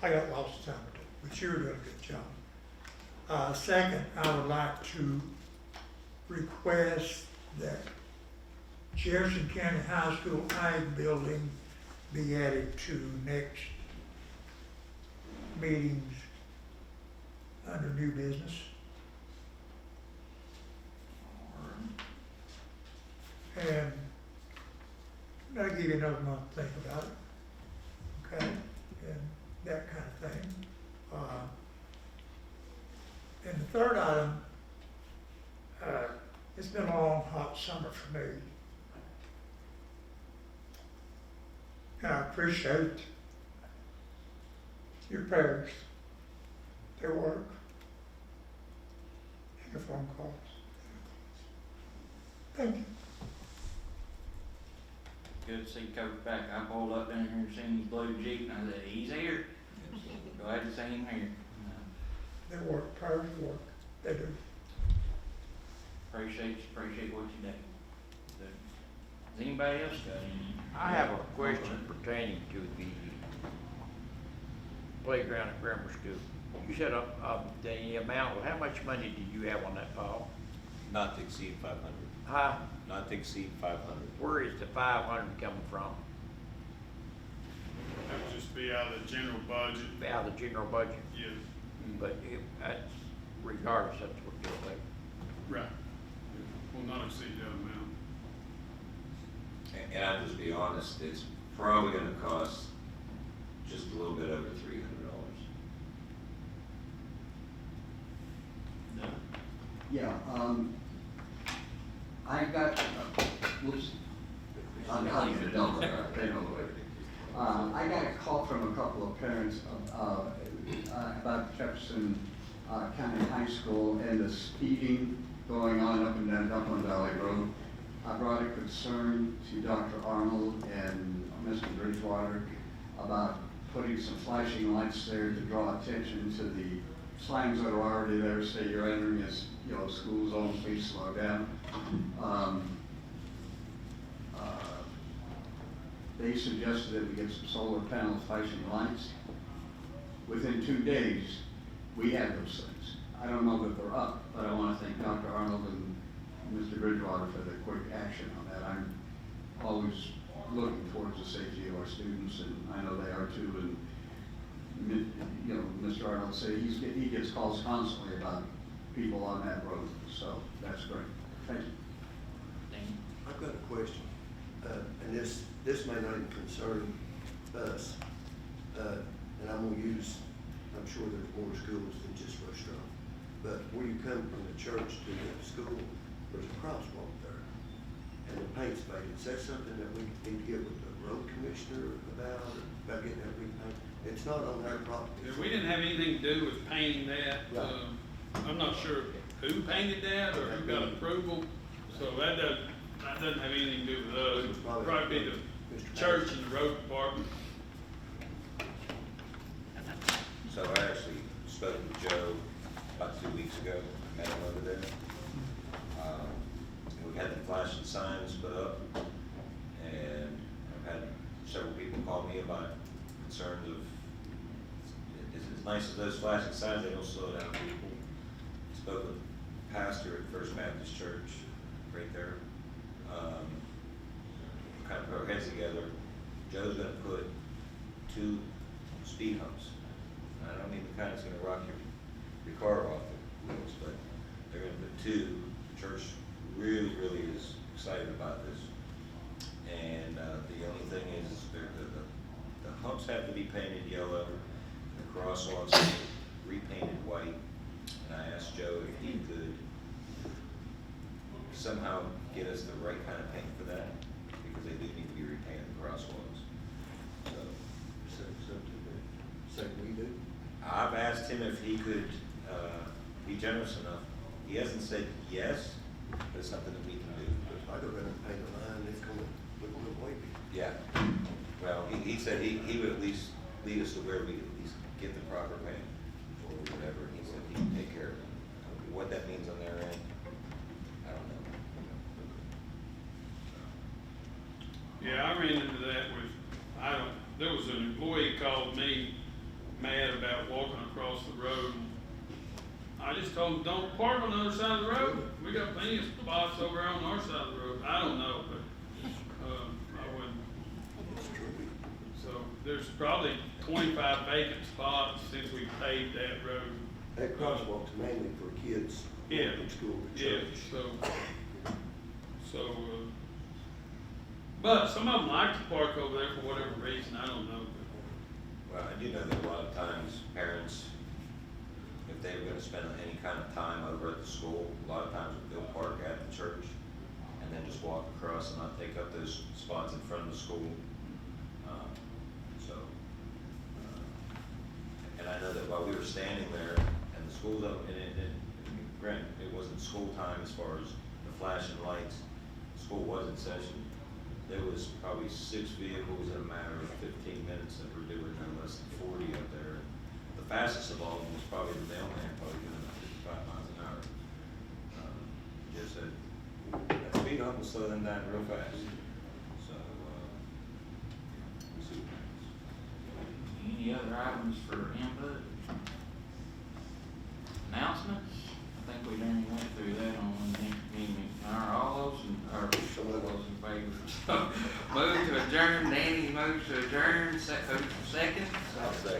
I got lots of time to do, but you're doing a good job. Second, I would like to request that Jefferson County High School Ag Building be added to next meetings under new business. And I'll give you another month to think about it, okay, and that kind of thing. And the third item, it's been a long, hot summer for me. And I appreciate your prayers, their work, and your phone calls. Thank you. Good to see Coach back. I pulled up down here and seen his blue Jeep and I said, he's here. Glad to see him here. They work, priority work, they do. Appreciate what you do. Has anybody else got any? I have a question pertaining to the playground at Grammar School. You said the amount, how much money did you have on that, Paul? Not to exceed 500. Huh? Not to exceed 500. Where is the 500 coming from? That would just be out of the general budget. Out of the general budget? Yes, But that's regardless, that's what you'll pay. right. Will not exceed that amount. And I'll just be honest, it's probably gonna cost just a little bit over $300. No. Yeah, I got, whoops. I'll leave it alone. I got a call from a couple of parents about Jefferson County High School and the speeding going on up and down Dublin Valley Road. I brought a concern to Dr. Arnold and Mr. Bridgewater about putting some flashing lights there to draw attention to the signs that are already there, say you're entering a school zone, please slow down. They suggested that we get some solar panel flashing lights. Within 2 days, we had those things. I don't know that they're up, but I want to thank Dr. Arnold and Mr. Bridgewater for the quick action on that. I'm always looking towards the safety of our students, and I know they are too. And Mr. Arnold said he gets calls constantly about people on that road, so that's great. Thank you. I've got a question, and this may not even concern us, and I'm sure there's more schools than just Rushdown, but where you come from the church to the school, there's a crosswalk there, and the paint's faded. Is that something that we need to get with the road commissioner about getting that repainted? It's not on our property. Yeah, we didn't have anything to do with painting that. Right. I'm not sure who painted that or who got approval, so that doesn't have anything to do with us. It would probably be the church and the road department. Joe about 2 weeks ago, met him over there. And we had the flashing signs put up, and I've had several people call me about concerns of, it's as nice as those flashing signs, they don't slow down people. Spoke with the pastor at First Baptist Church, right there. Kind of put our heads together. Joe's gonna put 2 speed humps. I don't mean the kind that's gonna rock your car off the wheels, but they're gonna put 2. The church really, really is excited about this. And the only thing is, the humps have to be painted yellow, the crosswalks repainted white. And I asked Joe if he could somehow get us the right kind of paint for that, because they do need to be repainted, the crosswalks. So we do. I've asked him if he could be generous enough. He hasn't said yes, but it's something that we can do. If I go down and paint a line, it's gonna look a little wavy. Yeah. Well, he said he would at least lead us to where we could at least get the proper paint or whatever. He said he can take care of it. What that means on their end, I don't know. Yeah, I ran into that with, there was an employee called me mad about walking across the road. I just told him, don't park on the other side of the road. We got plenty of spots over on our side of the road. I don't know, but, I wouldn't. It's true. So there's probably 25 vacant spots since we paved that road. That crosswalk's mainly for kids Yeah. from school to Yeah, church. but some of them like to park over there for whatever reason, I don't know. Well, I do know that a lot of times parents, if they were gonna spend any kind of time over at the school, a lot of times they'll park at the church and then just walk across and not take up those spots in front of the school. And I know that while we were standing there and the school's up, granted, it wasn't school time as far as the flashing lights, school was in session. There was probably 6 vehicles in a matter of 15 minutes that were doing no less than 40 up there. The fastest of all of them was probably the mailman, probably doing about 55 miles an hour. Just said, that speed hump will slow them down real fast. So, we'll see what happens. Any other items for input? Announcements? I think we done went through that on the next meeting. All those in favor? Move to adjourn, Danny moves to adjourn, second. I'll say.